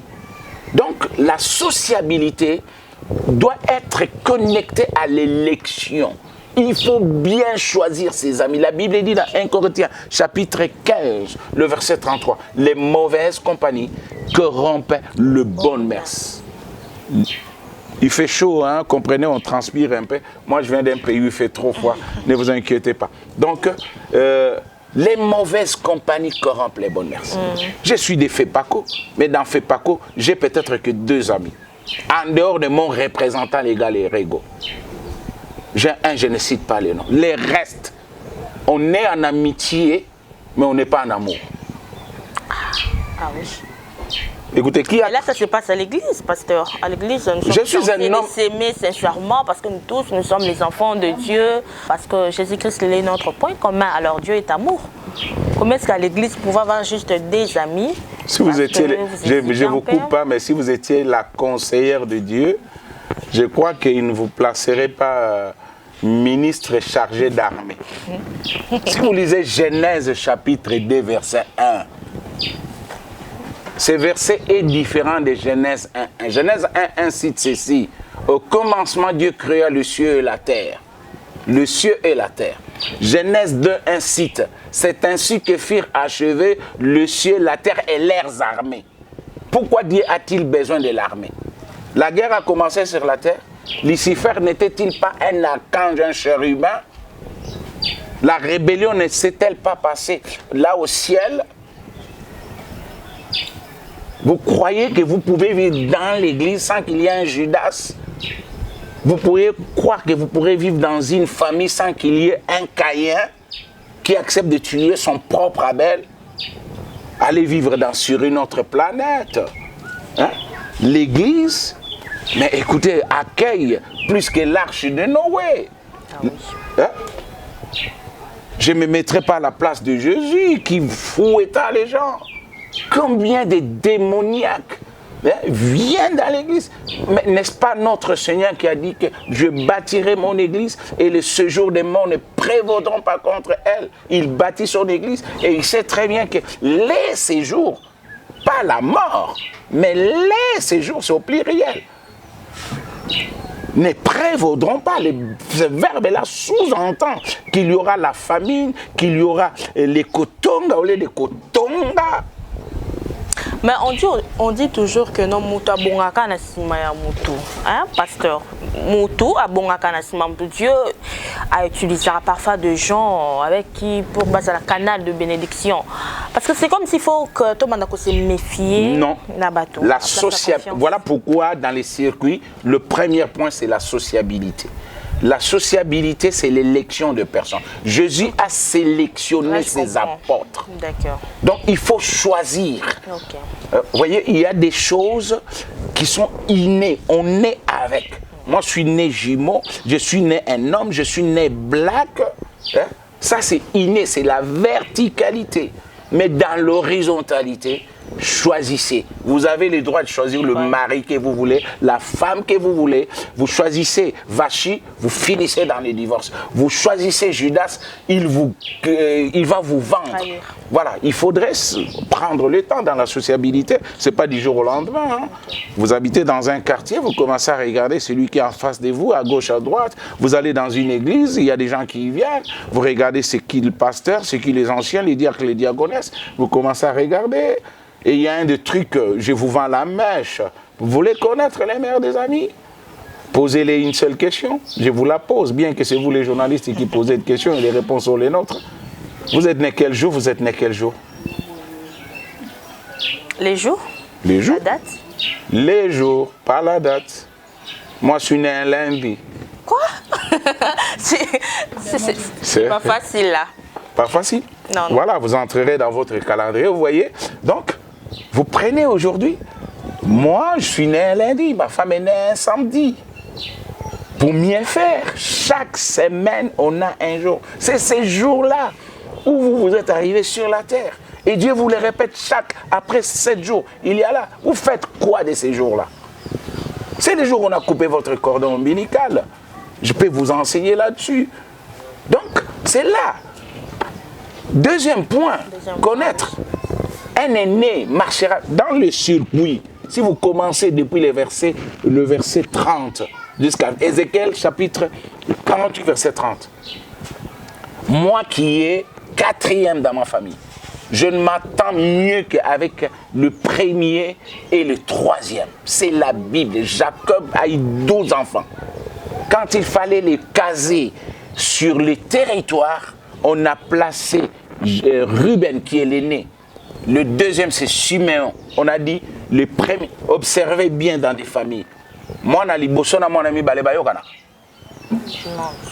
Donc la sociabilité doit être connecté à l'élection. Il faut bien choisir ses amis. La Bible dit dans 1 Corinthiens, chapitre 15, le verset 33, les mauvaises compagnies corrompent le bon mœurs. Il fait chaud, hein, comprenez, on transpire un peu. Moi, je viens d'un pays où il fait trop froid, ne vous inquiétez pas. Donc, les mauvaises compagnies corrompent les bonnes mœurs. Je suis des FEPACO, mais dans FEPACO, j'ai peut-être que 2 amis. En dehors de mon représentant légal et Rego. J'ai un, je ne cite pas les noms. Les restes, on est en amitié, mais on n'est pas en amour. Ah oui. Écoutez, qui a... Et là, ça se passe à l'église, pasteur. À l'église, nous Je sommes suis un homme... s'aimer sincèrement parce que nous tous, nous sommes les enfants de Dieu. Parce que Jésus-Christ est notre point commun. Alors Dieu est amour. Comment est-ce qu'à l'église, vous pouvez avoir juste des amis? Si vous étiez... Je ne vous coupe pas, mais si vous étiez la conseillère de Dieu, je crois qu'il ne vous placerait pas ministre chargé d'armée. Si vous lisez Genèse chapitre 2, verset 1, ce verset est différent de Genèse 1.1. Genèse 1.1 cite ceci. Au commencement, Dieu créa le ciel et la terre. Le ciel et la terre. Genèse 2.1 cite. C'est ainsi que firent achevés le ciel, la terre et leurs armées. Pourquoi Dieu a-t-il besoin de l'armée? La guerre a commencé sur la terre. Lucifer n'était-il pas un archange, un chérubin? La rébellion ne s'est-elle pas passée là au ciel? Vous croyez que vous pouvez vivre dans l'église sans qu'il y ait un Judas? Vous pourriez croire que vous pourrez vivre dans une famille sans qu'il y ait un Caïn qui accepte de tuer son propre Abel? Allez vivre sur une autre planète. Hein? L'église, mais écoutez, accueille plus que l'arche de Noé. Ah oui. Hein? Je ne me mettrai pas à la place de Jésus qui fouetta les gens. Combien de démoniaques viennent dans l'église? Mais n'est-ce pas notre Seigneur qui a dit que je bâtirai mon église et les séjours des morts ne prévaudront pas contre elle? Il bâtit son église et il sait très bien que les séjours, pas la mort, mais les séjours, c'est au pluriel, ne prévaudront pas. Ce verbe-là sous-entend qu'il y aura la famine, qu'il y aura les kotonga ou les kotonga. Mais on dit toujours que non mutu abongaka na sima ya mutu, hein, pasteur. Mutu abongaka na sima mutu. Dieu a utilisé parfois des gens avec qui pour baser la canal de bénédiction. Parce que c'est comme s'il faut que tout le monde se méfier. Non. La sociabilité. Voilà pourquoi dans les circuits, le premier point c'est la sociabilité. La sociabilité, c'est l'élection de personnes. Jésus a sélectionné ses apôtres. D'accord. Donc, il faut choisir. Okay. Vous voyez, il y a des choses qui sont innées. On est avec. Moi, je suis né jumeau, je suis né un homme, je suis né black. Hein? Ça, c'est inné, c'est la verticalité. Mais dans l'horizontalité, choisissez. Vous avez le droit de choisir le mari que vous voulez, la femme que vous voulez. Vous choisissez Vachi, vous finissez dans les divorces. Vous choisissez Judas, il va vous vendre. Voilà, il faudrait prendre le temps dans la sociabilité. Ce n'est pas du jour au lendemain. Hein. Vous habitez dans un quartier, vous commencez à regarder celui qui est en face de vous, à gauche, à droite. Vous allez dans une église, il y a des gens qui y viennent. Vous regardez c'est qui le pasteur, c'est qui les anciens, les diacres, les diaconesses. Vous commencez à regarder. Et il y a un des trucs, je vous vends la mèche. Vous voulez connaître les meilleurs des amis? Posez-les une seule question. Je vous la pose, bien que c'est vous les journalistes qui posez des questions et les réponses sont les nôtres. Vous êtes né quel jour? Vous êtes né quel jour? Les jours? Les jours? La date? Les jours, pas la date. Moi, je suis né un lundi. Quoi? C'est pas facile là. Pas facile. Non, non. Voilà, vous entrerez dans votre calendrier, vous voyez. Donc, vous prenez aujourd'hui. Moi, je suis né un lundi, ma femme est née un samedi. Pour mieux faire, chaque semaine, on a un jour. C'est ces jours-là où vous êtes arrivés sur la terre. Et Dieu vous les répète après 7 jours. Il y a là. Vous faites quoi de ces jours-là? C'est les jours où on a coupé votre cordon ombilical. Je peux vous enseigner là-dessus. Donc, c'est là. Deuxième point, connaître. Un aîné marchera dans le circuit. Si vous commencez depuis le verset 30 jusqu'à Ézéchiel chapitre 48, verset 30. Moi qui est 4e dans ma famille, je ne m'attends mieux qu'avec le 1er et le 3e. C'est la Bible. Jacob a eu 12 enfants. Quand il fallait les caser sur le territoire, on a placé Ruben qui est l'aîné. Le 2e, c'est Siméon. On a dit, le premier, observez bien dans des familles. Moi, mon ami Balebayokana. Non,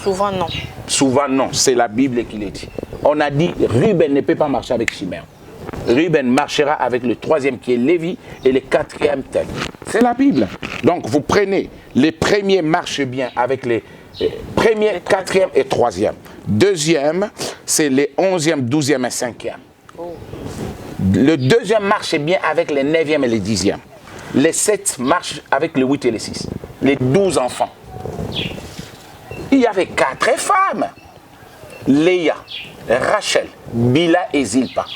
souvent non. Souvent non, c'est la Bible qui le dit. On a dit, Ruben ne peut pas marcher avec Siméon. Ruben marchera avec le 3e qui est Lévi et le 4e tel. C'est la Bible. Donc vous prenez, les premiers marchent bien avec les premiers, 4e et 3e. 2e, c'est les 11e, 12e et 5e. Oh. Le 2e marche bien avec les 9e et les 10e. Les 7 marchent avec les 8 et les 6. Les 12 enfants. Il y avait 4 femmes. Léa, Rachel, Bila et Zilpa.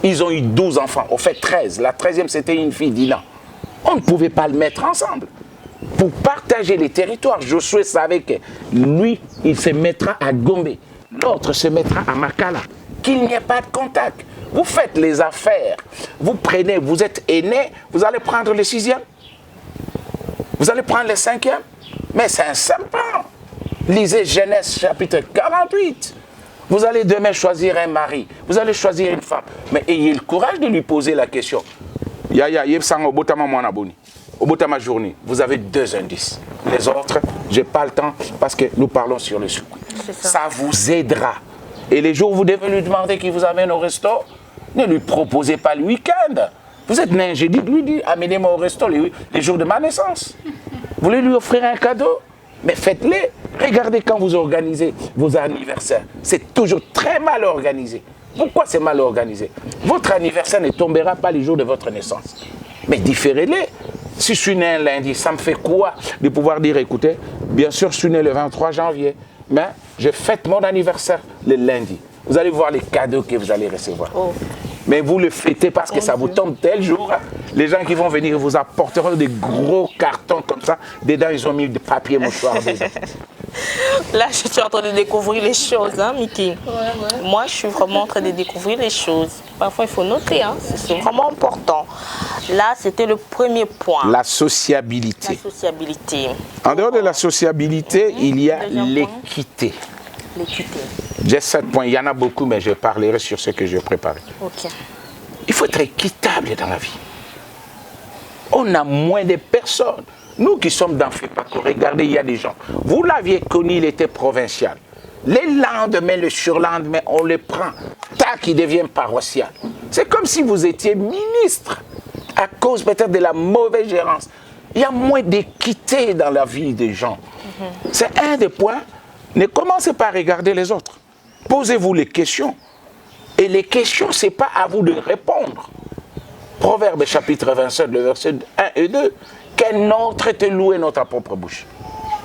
Ils ont eu 12 enfants, au fait 13. La 13e, c'était une fille d'Ilan. On ne pouvait pas le mettre ensemble. Pour partager les territoires, Josué savait que lui, il se mettra à Gombe. L'autre se mettra à Makala. Qu'il n'y ait pas de contact. Vous faites les affaires. Vous prenez, vous êtes aîné, vous allez prendre le 6e. Vous allez prendre le 5e. Mais c'est un serpent. Lisez Genèse chapitre 48. Vous allez demain choisir un mari. Vous allez choisir une femme. Mais ayez le courage de lui poser la question. Au bout de ma journée, vous avez 2 indices. Les autres, je n'ai pas le temps parce que nous parlons sur le sucre. Ça vous aidera. Et les jours où vous devez lui demander qu'il vous amène au resto, ne lui proposez pas le week-end. Vous êtes né, j'ai dit, lui dit, amenez-moi au resto les jours de ma naissance. Vous voulez lui offrir un cadeau? Mais faites-les. Regardez quand vous organisez vos anniversaires. C'est toujours très mal organisé. Pourquoi c'est mal organisé? Votre anniversaire ne tombera pas les jours de votre naissance. Mais différez-les. Si je suis né un lundi, ça me fait quoi de pouvoir dire, écoutez, bien sûr, je suis né le 23 janvier, mais je fête mon anniversaire le lundi. Vous allez voir les cadeaux que vous allez recevoir. Oh. Mais vous le fêtez parce que ça vous tombe tel jour. Les gens qui vont venir vous apporteront des gros cartons comme ça. Dedans, ils ont mis du papier mouchoir dedans. Là, je suis en train de découvrir les choses, hein, Mickey. Ouais. Moi, je suis vraiment en train de découvrir les choses. Parfois, il faut noter, hein. C'est vraiment important. Là, c'était le premier point. La sociabilité. La sociabilité. En dehors de la sociabilité, il y a l'équité. L'équité. J'ai 7 points. Il y en a beaucoup, mais je parlerai sur ce que j'ai préparé. Ok. Il faut être équitable dans la vie. On a moins de personnes. Nous qui sommes dans FEPACO, regardez, il y a des gens. Vous l'aviez connu, il était provincial. Les lendemains, le surlendemain, on le prend. Tac, il devient paroissial. C'est comme si vous étiez ministre à cause peut-être de la mauvaise gérance. Il y a moins d'équité dans la vie des gens. C'est un des points. Ne commencez pas à regarder les autres. Posez-vous les questions. Et les questions, ce n'est pas à vous de répondre. Proverbe chapitre 27, le verset 1 et 2. Qu'un autre te loue notre propre bouche.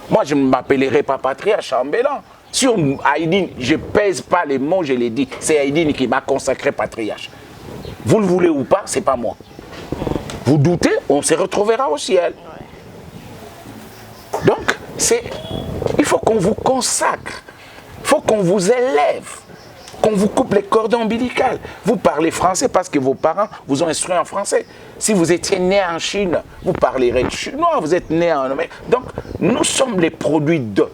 Moi, je ne m'appellerai pas patriarche chambellan. Sur Haïdine, je ne pèse pas les mots, je l'ai dit. C'est Haïdine qui m'a consacré patriarche. Vous le voulez ou pas, ce n'est pas moi. Vous doutez, on se retrouvera au ciel. Donc, il faut qu'on vous consacre. Il faut qu'on vous élève. Qu'on vous coupe les cordons ombilicales. Vous parlez français parce que vos parents vous ont instruit en français. Si vous étiez né en Chine, vous parlerez chinois, vous êtes né en Amérique. Donc, nous sommes les produits d'eux.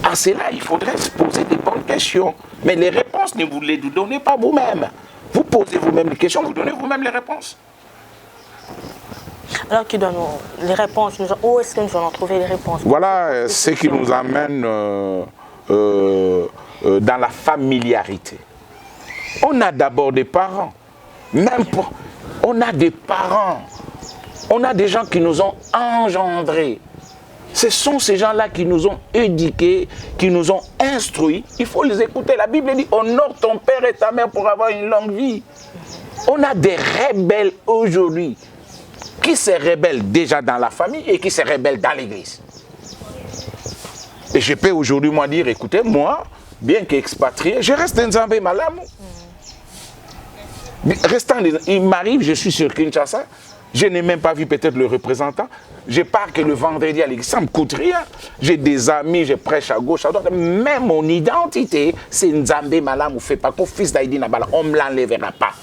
À cela, il faudrait se poser des bonnes questions. Mais les réponses, ne vous les donnez pas vous-même. Vous posez vous-même les questions, vous donnez vous-même les réponses. Alors, qui donne les réponses? Où est-ce que nous allons trouver les réponses? Voilà ce qui nous amène dans la familiarité. On a d'abord des parents. On a des parents. On a des gens qui nous ont engendrés. Ce sont ces gens-là qui nous ont éduqués, qui nous ont instruits. Il faut les écouter. La Bible dit, honore ton père et ta mère pour avoir une longue vie. On a des rebelles aujourd'hui qui se rebellent déjà dans la famille et qui se rebellent dans l'église. Et je peux aujourd'hui, moi, dire, écoutez, moi, bien qu'expatrié, je reste dans Zambé Malamu. Il m'arrive, je suis sur Kinshasa, Je n'ai même pas vu peut-être le représentant. Je pars que le vendredi à l'église, ça ne me coûte rien. J'ai des amis, je prêche à gauche, à droite. Mais mon identité, c'est Nzambe Malam ou Fepako, fils d'Haïdi Nabala. On ne me l'enlèvera pas.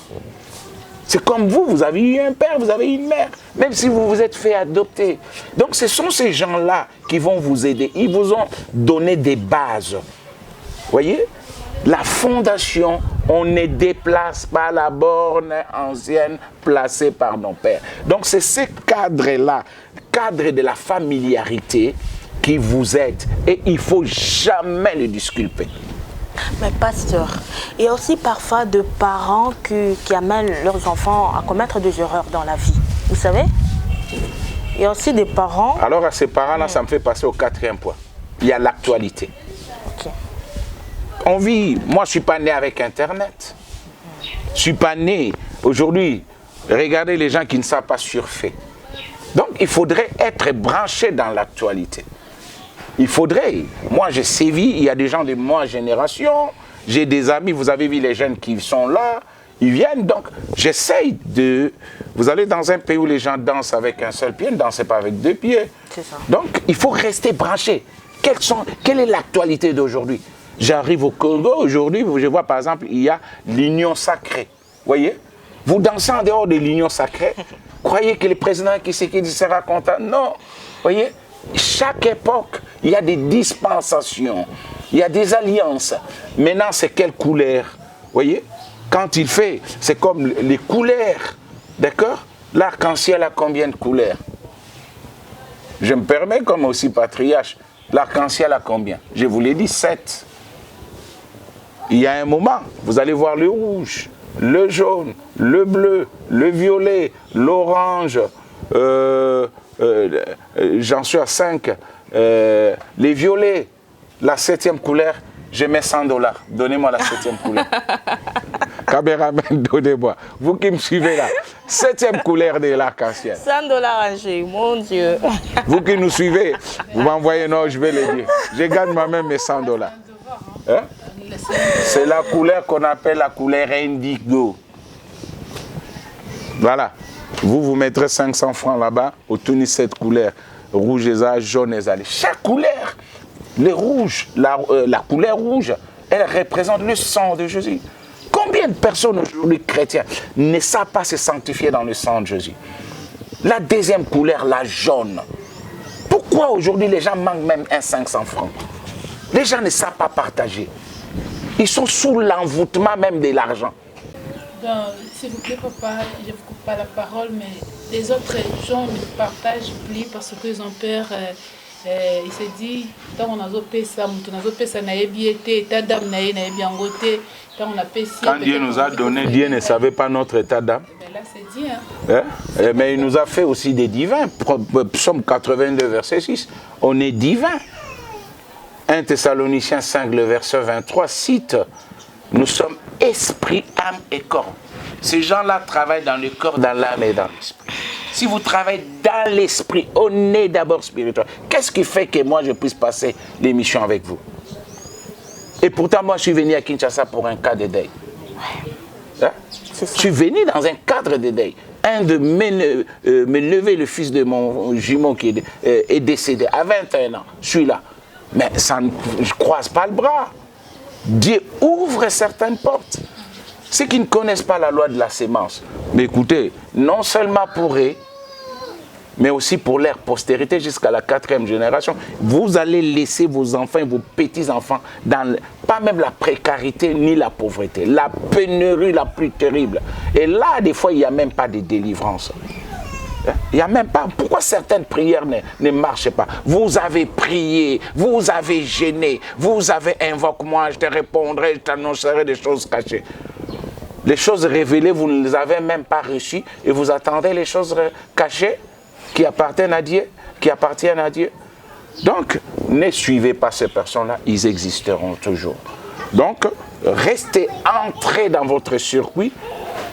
C'est comme vous, vous avez eu un père, vous avez eu une mère, même si vous vous êtes fait adopter. Donc ce sont ces gens-là qui vont vous aider. Ils vous ont donné des bases. Vous voyez? La fondation, on ne déplace pas la borne ancienne placée par nos pères. Donc c'est ce cadre-là, cadre de la familiarité qui vous aide. Et il ne faut jamais le disculper. Mais pasteur, il y a aussi parfois de parents qui amènent leurs enfants à commettre des erreurs dans la vie. Vous savez? Il y a aussi des parents... Alors à ces parents-là, ça me fait passer au 4e point. Il y a l'actualité. Okay. On vit, moi je ne suis pas né avec Internet. Je ne suis pas né. Aujourd'hui, regardez les gens qui ne savent pas surfer. Donc il faudrait être branché dans l'actualité. Il faudrait. Moi, je sévis, il y a des gens de ma génération, j'ai des amis, vous avez vu les jeunes qui sont là, ils viennent, donc j'essaye de... Vous allez dans un pays où les gens dansent avec un seul pied, ne dansez pas avec 2 pieds. C'est ça. Donc, il faut rester branché. Quelle est l'actualité d'aujourd'hui? J'arrive au Congo, aujourd'hui, je vois par exemple, il y a l'union sacrée. Vous voyez? Vous dansez en dehors de l'union sacrée, croyez que le président qui sera content? Non. Vous voyez? Chaque époque, il y a des dispensations, il y a des alliances. Maintenant, c'est quelle couleur? Vous voyez? Quand il fait, c'est comme les couleurs. D'accord? L'arc-en-ciel a combien de couleurs? Je me permets, comme aussi patriarche, l'arc-en-ciel a combien? Je vous l'ai dit, 7. Il y a un moment, vous allez voir le rouge, le jaune, le bleu, le violet, l'orange, j'en suis à 5. Les violets, la 7e couleur, je mets $100. Donnez-moi la 7e couleur. Caméraman, donnez-moi. Vous qui me suivez là, 7e couleur de l'arc-en-ciel. $100 Angers, mon Dieu. Vous qui nous suivez, vous m'envoyez, non, je vais le dire. Je gagne moi-même mes $100. Hein? C'est la couleur qu'on appelle la couleur indigo. Voilà. Vous mettrez 500 francs là-bas, obtenez cette couleur, rouge et ça, jaune et ça. Chaque couleur, les rouges, la couleur rouge, elle représente le sang de Jésus. Combien de personnes aujourd'hui chrétiens ne savent pas se sanctifier dans le sang de Jésus? La 2e couleur, la jaune. Pourquoi aujourd'hui les gens manquent même un 500 francs? Les gens ne savent pas partager. Ils sont sous l'envoûtement même de l'argent. S'il vous plaît, papa, je ne vous coupe pas la parole, mais les autres gens ne partagent plus parce qu'ils ont peur. Il se dit, quand on a quand Dieu nous a donné, Dieu ne savait pas notre état d'âme. Là, c'est dit. Hein? Mais il nous a fait aussi des divins. Psaume 82, verset 6. On est divin. 1 Thessaloniciens 5, le verset 23 cite, nous sommes esprit, âme et corps. Ces gens-là travaillent dans le corps, dans l'âme et dans l'esprit. Si vous travaillez dans l'esprit, on est d'abord spirituel. Qu'est-ce qui fait que moi je puisse passer l'émission avec vous? Et pourtant, moi je suis venu à Kinshasa pour un cas de deuil. Hein? Je suis venu dans un cadre de deuil. Un de mes neveux, le fils de mon jumeau qui est décédé à 21 ans. Je suis là. Mais ça, je ne croise pas le bras. Dieu ouvre certaines portes. Ceux qui ne connaissent pas la loi de la sémence, mais écoutez, non seulement pour eux, mais aussi pour leur postérité jusqu'à la 4e génération, vous allez laisser vos enfants et vos petits-enfants dans, pas même la précarité ni la pauvreté, la pénurie la plus terrible. Et là, des fois, il n'y a même pas de délivrance. Il n'y a même pas. Pourquoi certaines prières ne marchent pas? Vous avez prié, vous avez gêné, vous avez invoqué moi, je te répondrai, je t'annoncerai des choses cachées. Les choses révélées, vous ne les avez même pas reçues et vous attendez les choses cachées qui appartiennent à Dieu, Donc, ne suivez pas ces personnes-là, ils existeront toujours. Donc, restez entrés dans votre circuit.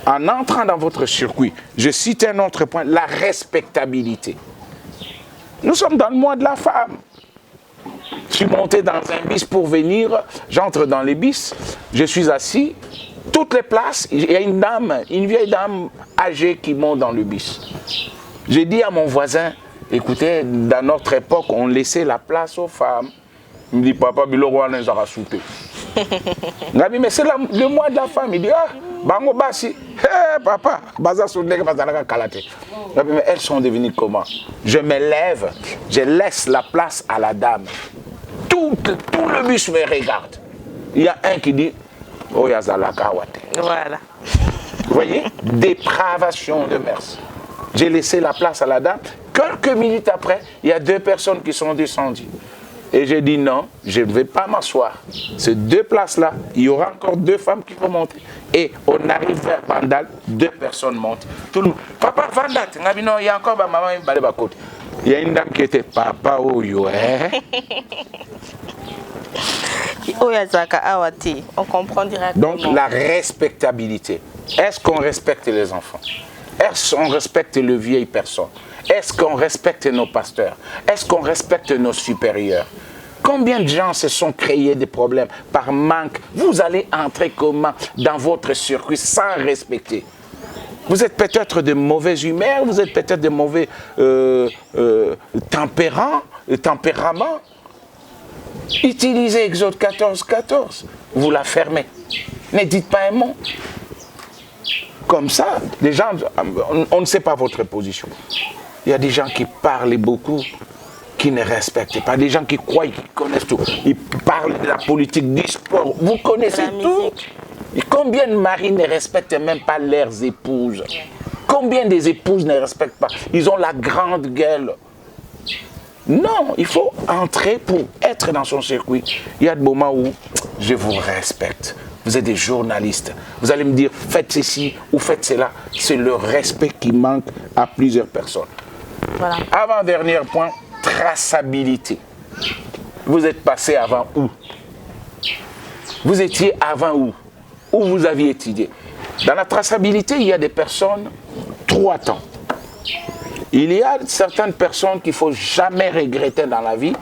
En entrant dans votre circuit, je cite un autre point, la respectabilité. Nous sommes dans le mois de la femme. Je suis monté dans un bus pour venir, j'entre dans les bus, je suis assis, toutes les places, il y a une vieille dame âgée qui monte dans le bus. J'ai dit à mon voisin, écoutez, dans notre époque, on laissait la place aux femmes. Il me dit, papa, Biloro, on les aura sautés. Mais c'est le mois de la femme. Il dit, ah, bango basi, hey, papa, baza soudé, baza kalate. Mais elles sont devenues comment? Je me lève, je laisse la place à la dame. Tout le bus me regarde. Il y a un qui dit, oh, yazalaka wate. Voilà. Vous voyez? Dépravation de mœurs. J'ai laissé la place à la dame. Quelques minutes après, il y a 2 personnes qui sont descendues. Et j'ai dit non, je ne vais pas m'asseoir. Ces 2 places-là, il y aura encore 2 femmes qui vont monter. Et on arrive vers Vandal, 2 personnes montent. Tout le monde, papa, Vandal, il y a encore ma maman qui va côté. Il y a une dame qui était papa, oh yo, hein? On comprend directement. Donc la respectabilité. Est-ce qu'on respecte les enfants? Est-ce qu'on respecte les vieilles personnes? Est-ce qu'on respecte nos pasteurs? Est-ce qu'on respecte nos supérieurs? Combien de gens se sont créés des problèmes par manque? Vous allez entrer comment dans votre circuit sans respecter? Vous êtes peut-être de mauvaise humeur, vous êtes peut-être de mauvais tempérament. Utilisez Exode 14:14. Vous la fermez. Ne dites pas un mot. Comme ça, les gens, on ne sait pas votre position. Il y a des gens qui parlent beaucoup, qui ne respectent pas. Des gens qui croient, qui connaissent tout. Ils parlent de la politique, du sport. Vous connaissez tout. Et combien de maris ne respectent même pas leurs épouses? Combien des épouses ne respectent pas? Ils ont la grande gueule. Non, il faut entrer pour être dans son circuit. Il y a des moments où je vous respecte. Vous êtes des journalistes. Vous allez me dire, faites ceci ou faites cela. C'est le respect qui manque à plusieurs personnes. Voilà. Avant-dernier point, traçabilité. Vous êtes passé avant où? Vous étiez avant où? Où vous aviez étudié? Dans la traçabilité, il y a des personnes, 3 temps. Il y a certaines personnes qu'il ne faut jamais regretter dans la vie.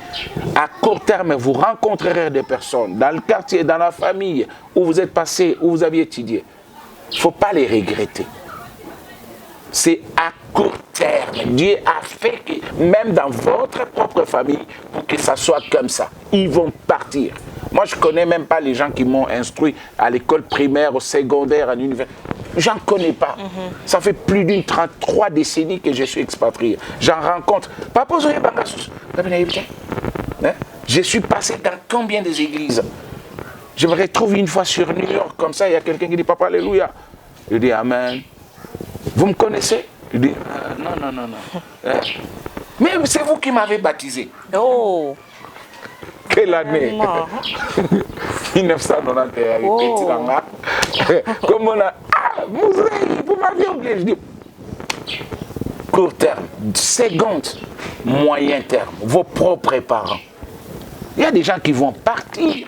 À court terme, vous rencontrerez des personnes dans le quartier, dans la famille, où vous êtes passé, où vous aviez étudié. Il ne faut pas les regretter. C'est à court terme. Dieu a fait que, même dans votre propre famille, pour que ça soit comme ça. Ils vont partir. Moi, je ne connais même pas les gens qui m'ont instruit à l'école primaire, au secondaire, à l'université. J'en connais pas. Ça fait plus d'une 33 décennies que je suis expatrié. J'en rencontre. Papa, je suis passé dans combien des églises? Je me retrouve une fois sur New York, comme ça, il y a quelqu'un qui dit Papa, alléluia. Je dis Amen. Vous me connaissez? Je dis non. Mais c'est vous qui m'avez baptisé. Oh! Quelle année? 1991. Oh. Comme on a. Ah, vous m'avez oublié. Je dis court terme, seconde, moyen terme, vos propres parents. Il y a des gens qui vont partir.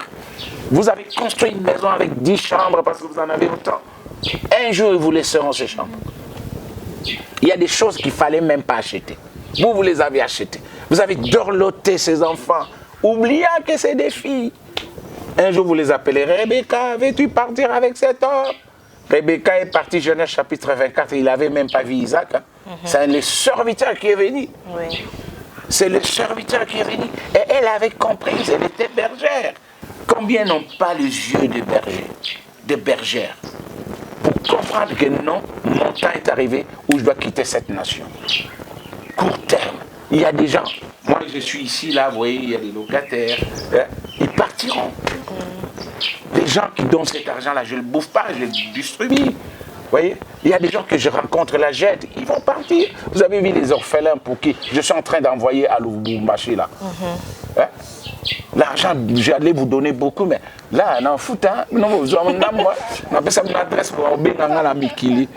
Vous avez construit une maison avec 10 chambres parce que vous en avez autant. Un jour, ils vous laisseront ces chambres. Il y a des choses qu'il ne fallait même pas acheter. Vous les avez achetées. Vous avez dorloté ces enfants, oubliant que c'est des filles. Un jour, vous les appelez, Rebecca, veux-tu partir avec cet homme? Rebecca est partie, Genèse chapitre 24, il n'avait même pas vu Isaac. Hein. C'est le serviteur qui est venu. Oui. C'est le serviteur qui est venu. Et elle avait compris, elle était bergère. Combien n'ont pas les yeux de berger, de bergères, pour comprendre que non, mon temps est arrivé où je dois quitter cette nation. Court terme. Il y a des gens, moi je suis ici, là, vous voyez, il y a des locataires, ils partiront. Les gens qui donnent cet argent-là, je ne le bouffe pas, je le distribue. Vous voyez, il y a des gens que je rencontre, la j'aide, ils vont partir. Vous avez vu les orphelins pour qui je suis en train d'envoyer à Lubumbashi, là. L'argent, j'allais vous donner beaucoup, mais là, non, fout, hein. Non, vous avez moi, on appelle ça une adresse pour obéir à la Mikili.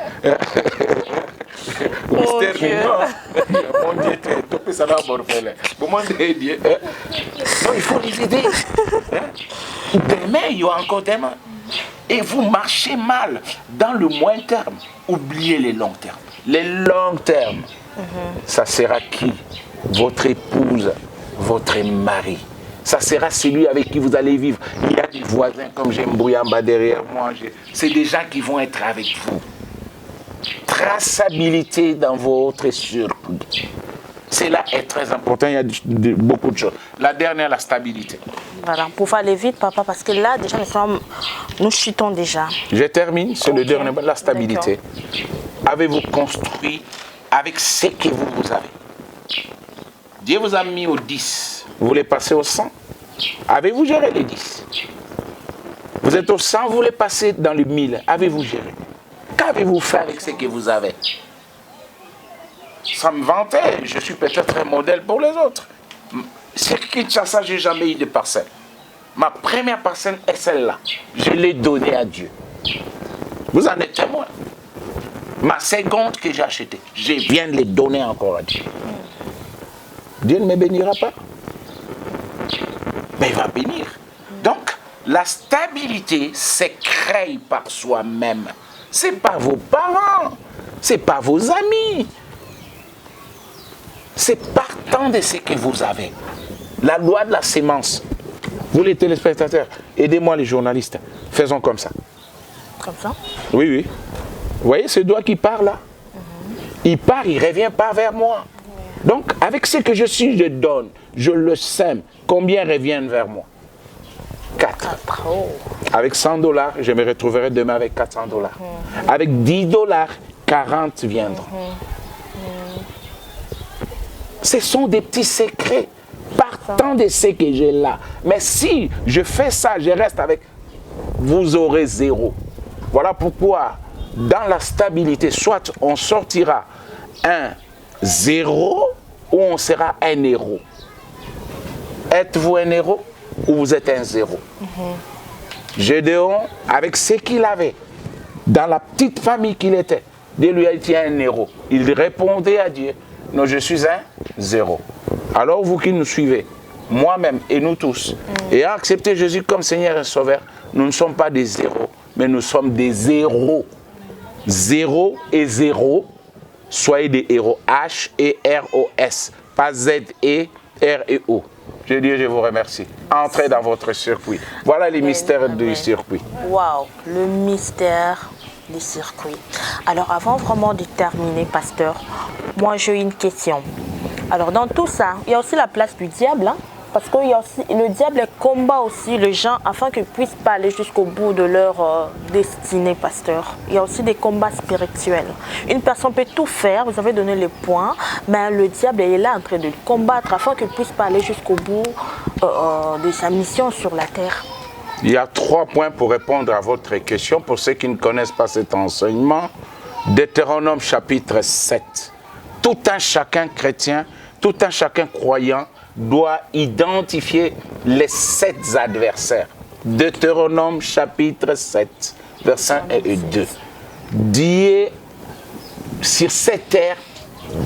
Mon Dieu, tu ça va orphelin. Comment aider? Non, il faut les aider. Demain, il y aura encore demain. Et vous marchez mal dans le moyen terme. Oubliez les longs termes. Les longs termes, ça sera qui? Votre épouse, votre mari. Ça sera celui avec qui vous allez vivre. Il y a des voisins comme j'aime Bouyamba derrière moi. C'est des gens qui vont être avec vous. Traçabilité dans votre circuit. Cela est très important, il y a beaucoup de choses. La dernière, la stabilité. Voilà, pour aller vite, papa, parce que là, déjà, nous chutons déjà. Je termine, c'est le dernier, la stabilité. Avez-vous construit avec ce que vous avez? Dieu vous a mis au 10. Vous voulez passer au 100? Avez-vous géré les 10? Vous êtes au 100, vous voulez passer dans le 1000. Avez-vous géré? Qu'avez-vous fait avec ce que vous avez? Ça me vantait, je suis peut-être un modèle pour les autres. C'est Kinshasa, je n'ai jamais eu de parcelle. Ma première parcelle est celle-là. Je l'ai donnée à Dieu. Vous en êtes témoin. Ma seconde que j'ai achetée, je viens de les donner encore à Dieu. Dieu ne me bénira pas. Mais il va bénir. Donc, la stabilité se crée par soi-même. Ce n'est pas vos parents, ce n'est pas vos amis. C'est partant de ce que vous avez. La loi de la sémence. Vous les téléspectateurs, aidez-moi les journalistes. Faisons comme ça. Comme ça? Oui, oui. Vous voyez ce doigt qui part là? Il part, il ne revient pas vers moi. Donc, avec ce que je suis, je donne. Je le sème. Combien reviennent vers moi? 4. Avec $100, je me retrouverai demain avec $400. Avec $10, 40 viendront. Ce sont des petits secrets partant de ce que j'ai là. Mais si je fais ça, je reste avec, vous aurez 0. Voilà pourquoi, dans la stabilité, soit on sortira un 0 ou on sera un héros. Êtes-vous un héros ou vous êtes un 0? Gédéon, avec ce qu'il avait, dans la petite famille qu'il était, Dieu lui a été un héros. Il répondait à Dieu. Non, je suis un 0. Alors vous qui nous suivez, moi-même et nous tous, et acceptez Jésus comme Seigneur et Sauveur, nous ne sommes pas des 0, mais nous sommes des 0. 0 et 0, soyez des héros. H-E-R-O-S, pas Z-E-R-E-O. Dieu, je vous remercie. Entrez dans votre circuit. Voilà les mystères du circuit. Waouh, le mystère du circuit. Alors avant vraiment de terminer, pasteur, moi j'ai une question. Alors dans tout ça, il y a aussi la place du diable, hein? Parce que le diable combat aussi les gens afin qu'ils ne puissent pas aller jusqu'au bout de leur destinée, pasteur. Il y a aussi des combats spirituels. Une personne peut tout faire, vous avez donné les points, mais le diable est là en train de combattre afin qu'il ne puisse pas aller jusqu'au bout de sa mission sur la terre. Il y a 3 points pour répondre à votre question. Pour ceux qui ne connaissent pas cet enseignement, Deutéronome chapitre 7. Tout un chacun chrétien, tout un chacun croyant doit identifier les 7 adversaires. Deutéronome chapitre 7, versets 1 et 2. Dieu, sur cette terre,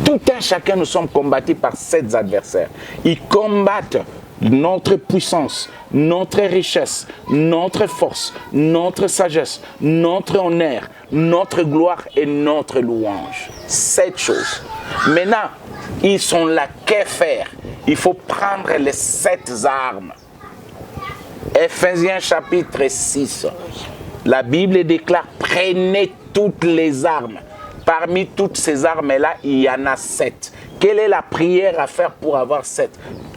tout un chacun, nous sommes combattus par 7 adversaires. Ils combattent notre puissance, notre richesse, notre force, notre sagesse, notre honneur, notre gloire et notre louange. 7 choses. Maintenant, ils sont là, que faire? Il faut prendre les 7 armes. Ephésiens chapitre 6. La Bible déclare, prenez toutes les armes. Parmi toutes ces armes-là, il y en a 7. Quelle est la prière à faire pour avoir 7?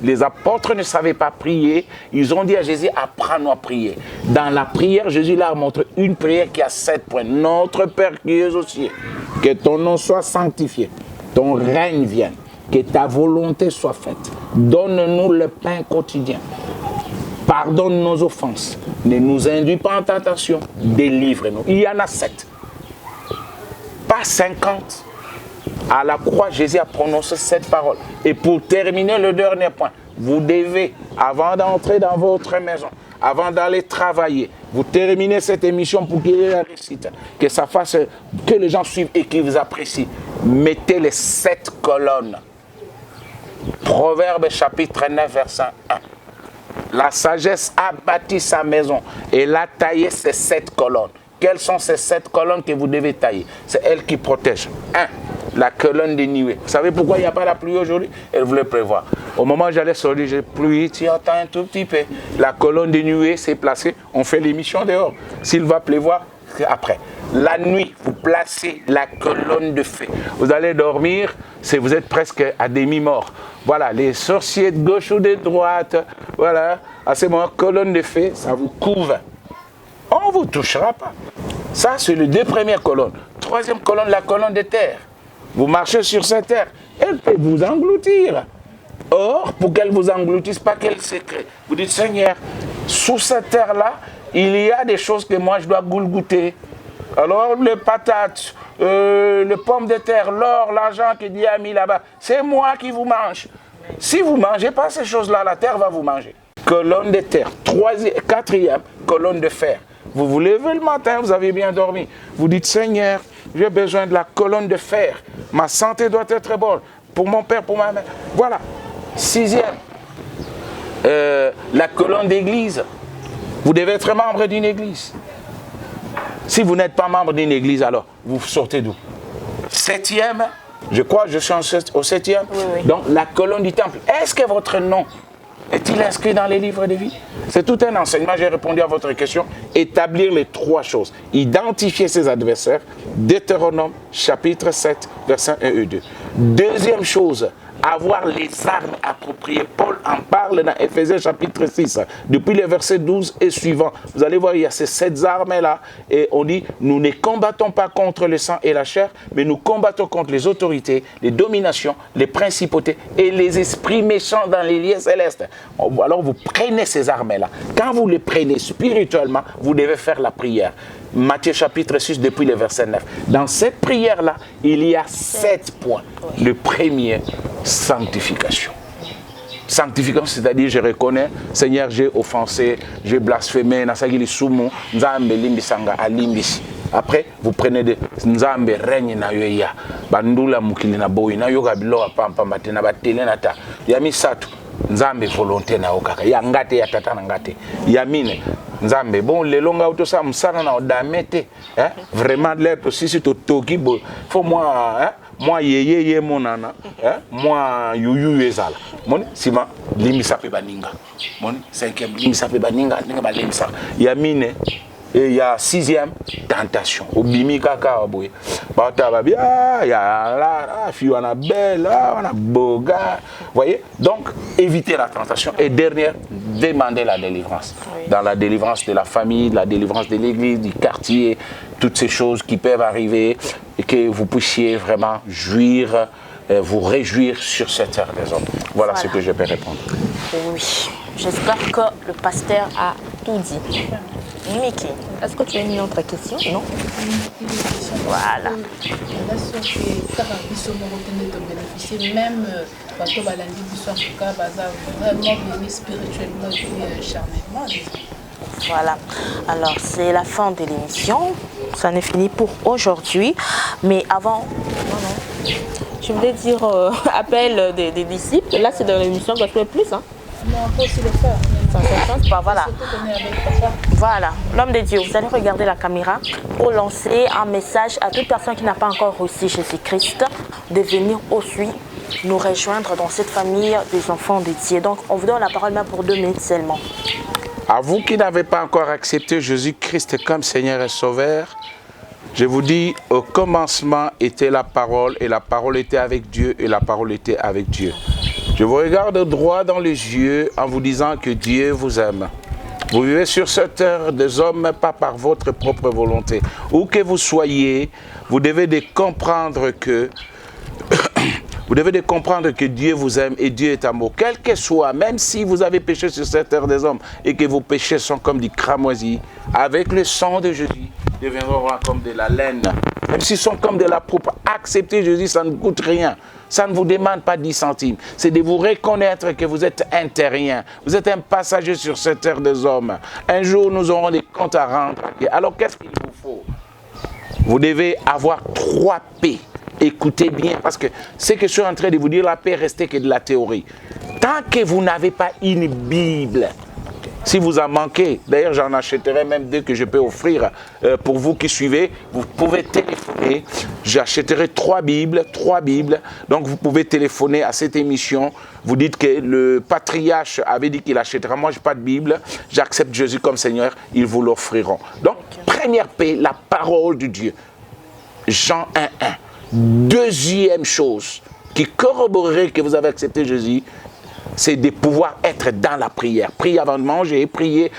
Les apôtres ne savaient pas prier. Ils ont dit à Jésus, apprends-nous à prier. Dans la prière, Jésus leur montre une prière qui a 7 points. Notre Père qui es aux cieux, que ton nom soit sanctifié, ton règne vienne, que ta volonté soit faite. Donne-nous le pain quotidien. Pardonne nos offenses. Ne nous induis pas en tentation. Délivre-nous. Il y en a 7. Pas 50. À la croix, Jésus a prononcé cette parole. Et pour terminer le dernier point, vous devez, avant d'entrer dans votre maison, avant d'aller travailler, vous terminez cette émission pour qu'il y ait la réussite, que ça fasse, que les gens suivent et qu'ils vous apprécient. Mettez les 7 colonnes. Proverbe chapitre 9, verset 1. La sagesse a bâti sa maison et elle a taillé ces 7 colonnes. Quelles sont ces 7 colonnes que vous devez tailler? C'est elle qui protège. 1. La colonne des nuées. Vous savez pourquoi il n'y a pas la pluie aujourd'hui? Elle voulait prévoir. Au moment où j'allais sortir, j'ai pluie, tu attends un tout petit peu. La colonne de nuée s'est placée, on fait l'émission dehors. S'il va pleuvoir, c'est après. La nuit, vous placez la colonne de feu. Vous allez dormir, vous êtes presque à demi-mort. Voilà, les sorciers de gauche ou de droite, voilà, à ce moment, colonne de feu, ça vous couvre. On ne vous touchera pas. Ça, c'est les 2 premières colonnes. 3e colonne, la colonne de terre. Vous marchez sur cette terre, elle peut vous engloutir. Or, pour qu'elle ne vous engloutisse pas, quel secret? Vous dites, Seigneur, sous cette terre-là, il y a des choses que moi je dois goûter. Alors, les patates, les pommes de terre, l'or, l'argent que Dieu a mis là-bas, c'est moi qui vous mange. Si vous ne mangez pas ces choses-là, la terre va vous manger. Colonne de terre. 4e, colonne de fer. Vous vous levez le matin, vous avez bien dormi. Vous dites, Seigneur, j'ai besoin de la colonne de fer. Ma santé doit être bonne. Pour mon père, pour ma mère. Voilà. 6e, la colonne d'église. Vous devez être membre d'une église. Si vous n'êtes pas membre d'une église, alors, vous sortez d'où? 7e, je crois, je suis au 7e. Oui. Donc, la colonne du temple. Est-ce que votre nom est-il inscrit dans les livres de vie? C'est tout un enseignement, j'ai répondu à votre question. Établir les 3 choses. Identifier ses adversaires. Deutéronome, chapitre 7, versets 1 et 2. 2e chose, avoir les armes appropriées. Paul en parle dans Éphésiens chapitre 6, depuis les versets 12 et suivants. Vous allez voir, il y a ces 7 armes-là, et on dit, nous ne combattons pas contre le sang et la chair, mais nous combattons contre les autorités, les dominations, les principautés et les esprits méchants dans les lieux célestes. Alors vous prenez ces armes-là. Quand vous les prenez spirituellement, vous devez faire la prière. Matthieu chapitre 6, depuis le verset 9. Dans cette prière-là, il y a 7 points. Le premier, sanctification. Sanctification, c'est-à-dire je reconnais, Seigneur, j'ai offensé, j'ai blasphémé, après, vous prenez de Nzambe règne na yoya, bandula mukili na boy na yoga biloa pampa matena batele nata. Yami satu Nzambe volonté na okaka. Ya ngate ya tata na ngate. Yamine Nzambe bon le longa auto sa msana na odamete, hein? Vraiment l'air aussi c'est toki bo. Faut moi, hein? Moi yeye monana, hein? Moi yuyu ezala. Moni sima limisa pe baninga. Moni 5e limisa pe baninga, ninga ba limisa. Yamine. Et il y a 6e, tentation. Au bimi kaka aboye. Il y a la fille, on a belle, on a beau gars. Vous voyez? Donc, éviter la tentation. Et dernière, demander la délivrance. Oui. Dans la délivrance de la famille, la délivrance de l'église, du quartier, toutes ces choses qui peuvent arriver et que vous puissiez vraiment jouir, vous réjouir sur cette terre des hommes. Voilà ce que je peux répondre. Oui, j'espère que le pasteur a tout dit. Mickey, est-ce que tu as une autre question? Non? Voilà. Bien sûr que ça va bénéficier même bateau balandi du soir en tout cas vraiment béni spirituellement et charnellement. Voilà, alors c'est la fin de l'émission, ça n'est fini pour aujourd'hui, mais avant, je voulais dire appel des disciples, là c'est dans l'émission Gospel Plus, hein? Non, on peut aussi le faire. Voilà. Voilà, l'homme de Dieu, vous allez regarder la caméra pour lancer un message à toute personne qui n'a pas encore reçu Jésus-Christ de venir aussi nous rejoindre dans cette famille des enfants de Dieu. Donc on vous donne la parole même pour 2 minutes seulement. À vous qui n'avez pas encore accepté Jésus-Christ comme Seigneur et Sauveur, je vous dis, au commencement était la parole, et la parole était avec Dieu, et la parole était avec Dieu. Je vous regarde droit dans les yeux en vous disant que Dieu vous aime. Vous vivez sur cette terre des hommes, pas par votre propre volonté. Où que vous soyez, vous devez de comprendre que Dieu vous aime et Dieu est amour. Quel que soit, même si vous avez péché sur cette terre des hommes et que vos péchés sont comme du cramoisi, avec le sang de Jésus, deviendront comme de la laine. Même s'ils sont comme de la pourpre, acceptez Jésus, ça ne coûte rien. Ça ne vous demande pas 10 centimes. C'est de vous reconnaître que vous êtes un terrien. Vous êtes un passager sur cette terre des hommes. Un jour, nous aurons des comptes à rendre. Et alors, qu'est-ce qu'il vous faut? Vous devez avoir 3 P. Écoutez bien, parce que ce que je suis en train de vous dire, la paix restez que de la théorie. Tant que vous n'avez pas une Bible, Si vous en manquez, d'ailleurs j'en achèterai même 2 que je peux offrir pour vous qui suivez. Vous pouvez téléphoner. J'achèterai 3 Bibles. Donc vous pouvez téléphoner à cette émission. Vous dites que le patriarche avait dit qu'il achètera. Moi, je n'ai pas de Bible. J'accepte Jésus comme Seigneur. Ils vous l'offriront. Donc, première paix, la parole de Dieu. Jean 1:1. Deuxième chose qui corroborerait que vous avez accepté Jésus, c'est de pouvoir être dans la prière. Prier avant de manger, prier.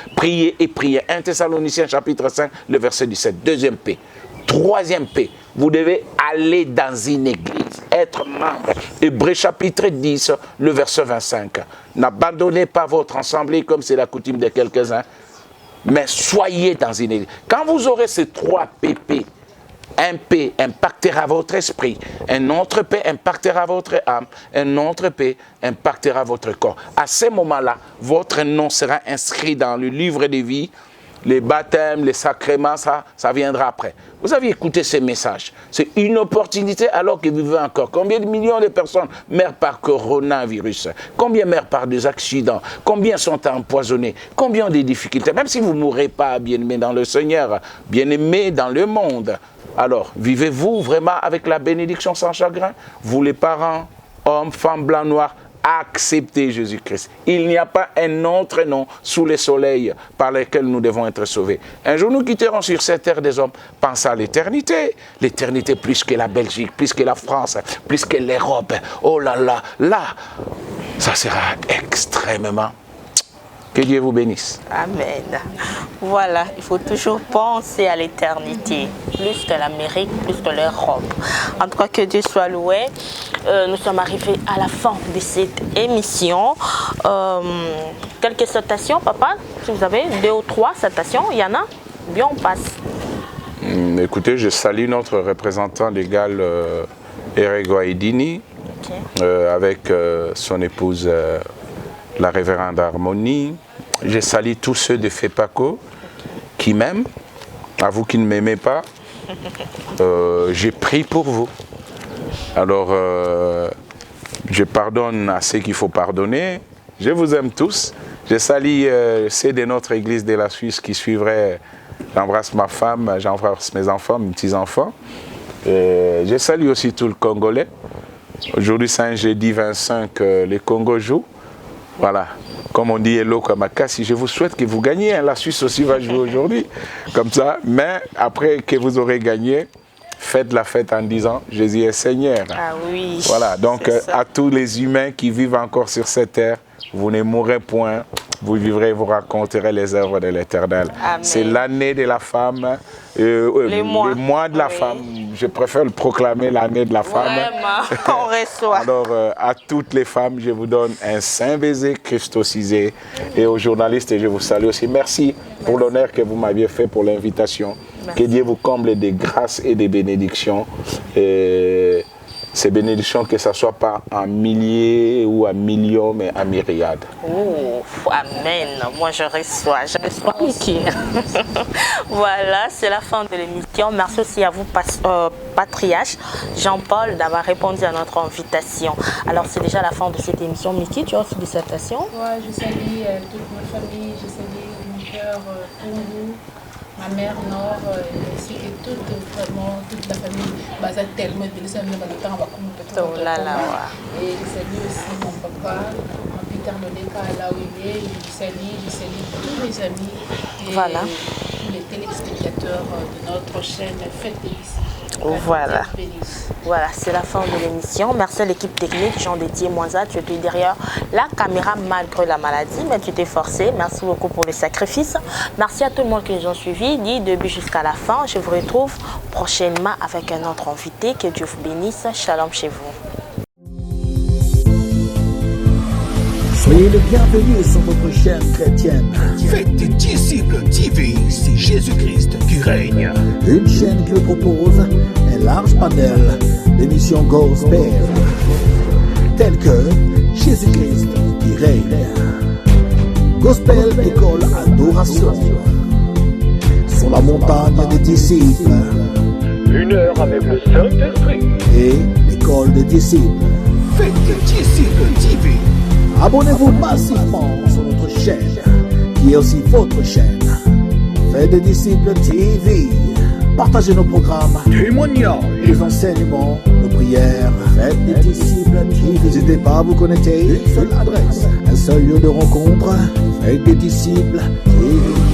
1 Thessaloniciens chapitre 5, le verset 17. Deuxième paix. Troisième paix, vous devez aller dans une église, être membre. Hébreux chapitre 10, le verset 25. N'abandonnez pas votre assemblée comme c'est la coutume de quelques-uns, mais soyez dans une église. Quand vous aurez ces 3 PP, un P impactera votre esprit, un autre P impactera votre âme, un autre P impactera votre corps. À ce moment-là, votre nom sera inscrit dans le livre de vie. Les baptêmes, les sacrements, ça viendra après. Vous avez écouté ces messages. C'est une opportunité alors que vous vivez encore. Combien de millions de personnes meurent par coronavirus? Combien meurent par des accidents? Combien sont empoisonnés? Combien ont des difficultés? Même si vous ne mourrez pas bien-aimé dans le Seigneur, bien-aimé dans le monde, alors vivez-vous vraiment avec la bénédiction sans chagrin? Vous les parents, hommes, femmes, blancs, noirs, acceptez Jésus-Christ. Il n'y a pas un autre nom sous le soleil par lequel nous devons être sauvés. Un jour, nous quitterons sur cette terre des hommes. Pensez à l'éternité. L'éternité plus que la Belgique, plus que la France, plus que l'Europe. Oh là là, là, ça sera extrêmement. Que Dieu vous bénisse. Amen. Voilà, il faut toujours penser à l'éternité, plus que l'Amérique, plus que l'Europe. En tout cas, que Dieu soit loué. Nous sommes arrivés à la fin de cette émission. Quelques citations, papa, si vous avez 2 ou 3 citations, il y en a. Bien, on passe. Écoutez, je salue notre représentant légal, Erego Aidini, avec son épouse, la révérende Harmonie. Je salue tous ceux de FEPACO qui m'aiment. À vous qui ne m'aimez pas, j'ai prié pour vous. Alors, je pardonne à ceux qu'il faut pardonner. Je vous aime tous. Je salue ceux de notre église de la Suisse qui suivraient. J'embrasse ma femme, j'embrasse mes enfants, mes petits-enfants. Je salue aussi tout le Congolais. Aujourd'hui, c'est un jeudi 25, le Congo joue. Voilà, comme on dit Hello Kamakasi, je vous souhaite que vous gagniez. La Suisse aussi va jouer aujourd'hui, comme ça. Mais après que vous aurez gagné, faites la fête en disant Jésus est Seigneur. Ah oui. Voilà, donc à tous les humains qui vivent encore sur cette terre, vous ne mourrez point, vous vivrez, vous raconterez les œuvres de l'Éternel. C'est l'année de la femme, le mois de la femme. Je préfère le proclamer l'année de la femme. Vraiment, on reçoit. Alors, à toutes les femmes, je vous donne un saint baiser christosisé. Et aux journalistes, je vous salue aussi. Merci pour l'honneur que vous m'aviez fait pour l'invitation. Que Dieu vous comble des grâces et des bénédictions. Et ces bénédictions, que ce ne soit pas en milliers ou en millions, mais en myriades. Oh, amen. Moi, je reçois Mickey. Voilà, c'est la fin de l'émission. Merci aussi à vous, patriarche Jean-Paul, d'avoir répondu à notre invitation. Alors, c'est déjà la fin de cette émission. Mickey, tu as aussi des citations? Oui, je salue toute ma famille, je salue mon cœur pour vous. Ma mère Nord, ainsi que toute la famille, tellement de et je salue aussi mon papa, mon Peter Loleka, là où il est, je salue tous mes amis et tous les téléspectateurs de notre chaîne Faites des Disciples. Voilà. Voilà, c'est la fin de l'émission. Merci à l'équipe technique, Jean Dédier Moisa, tu étais derrière la caméra malgré la maladie, mais tu t'es forcé. Merci beaucoup pour le sacrifice. Merci à tout le monde qui nous a suivis, du début jusqu'à la fin. Je vous retrouve prochainement avec un autre invité. Que Dieu vous bénisse. Shalom chez vous. Soyez le bienvenu sur votre chaîne chrétienne. Faites des disciples TV, c'est Jésus-Christ qui règne. Une chaîne qui vous propose un large panel d'émissions gospel, telles que Jésus-Christ qui règne, Gospel École Adoration, Sur la montagne des disciples, 1 heure avec le Saint-Esprit. et l'École des disciples. Faites des disciples TV. Abonnez-vous massivement sur notre chaîne qui qui est aussi votre chaîne. Faites des disciples TV. Partagez nos programmes, Témoignages. les enseignements, nos prières. Faites des disciples TV. N'hésitez pas à vous connecter. Une seule adresse, un seul lieu de rencontre. Faites des disciples TV.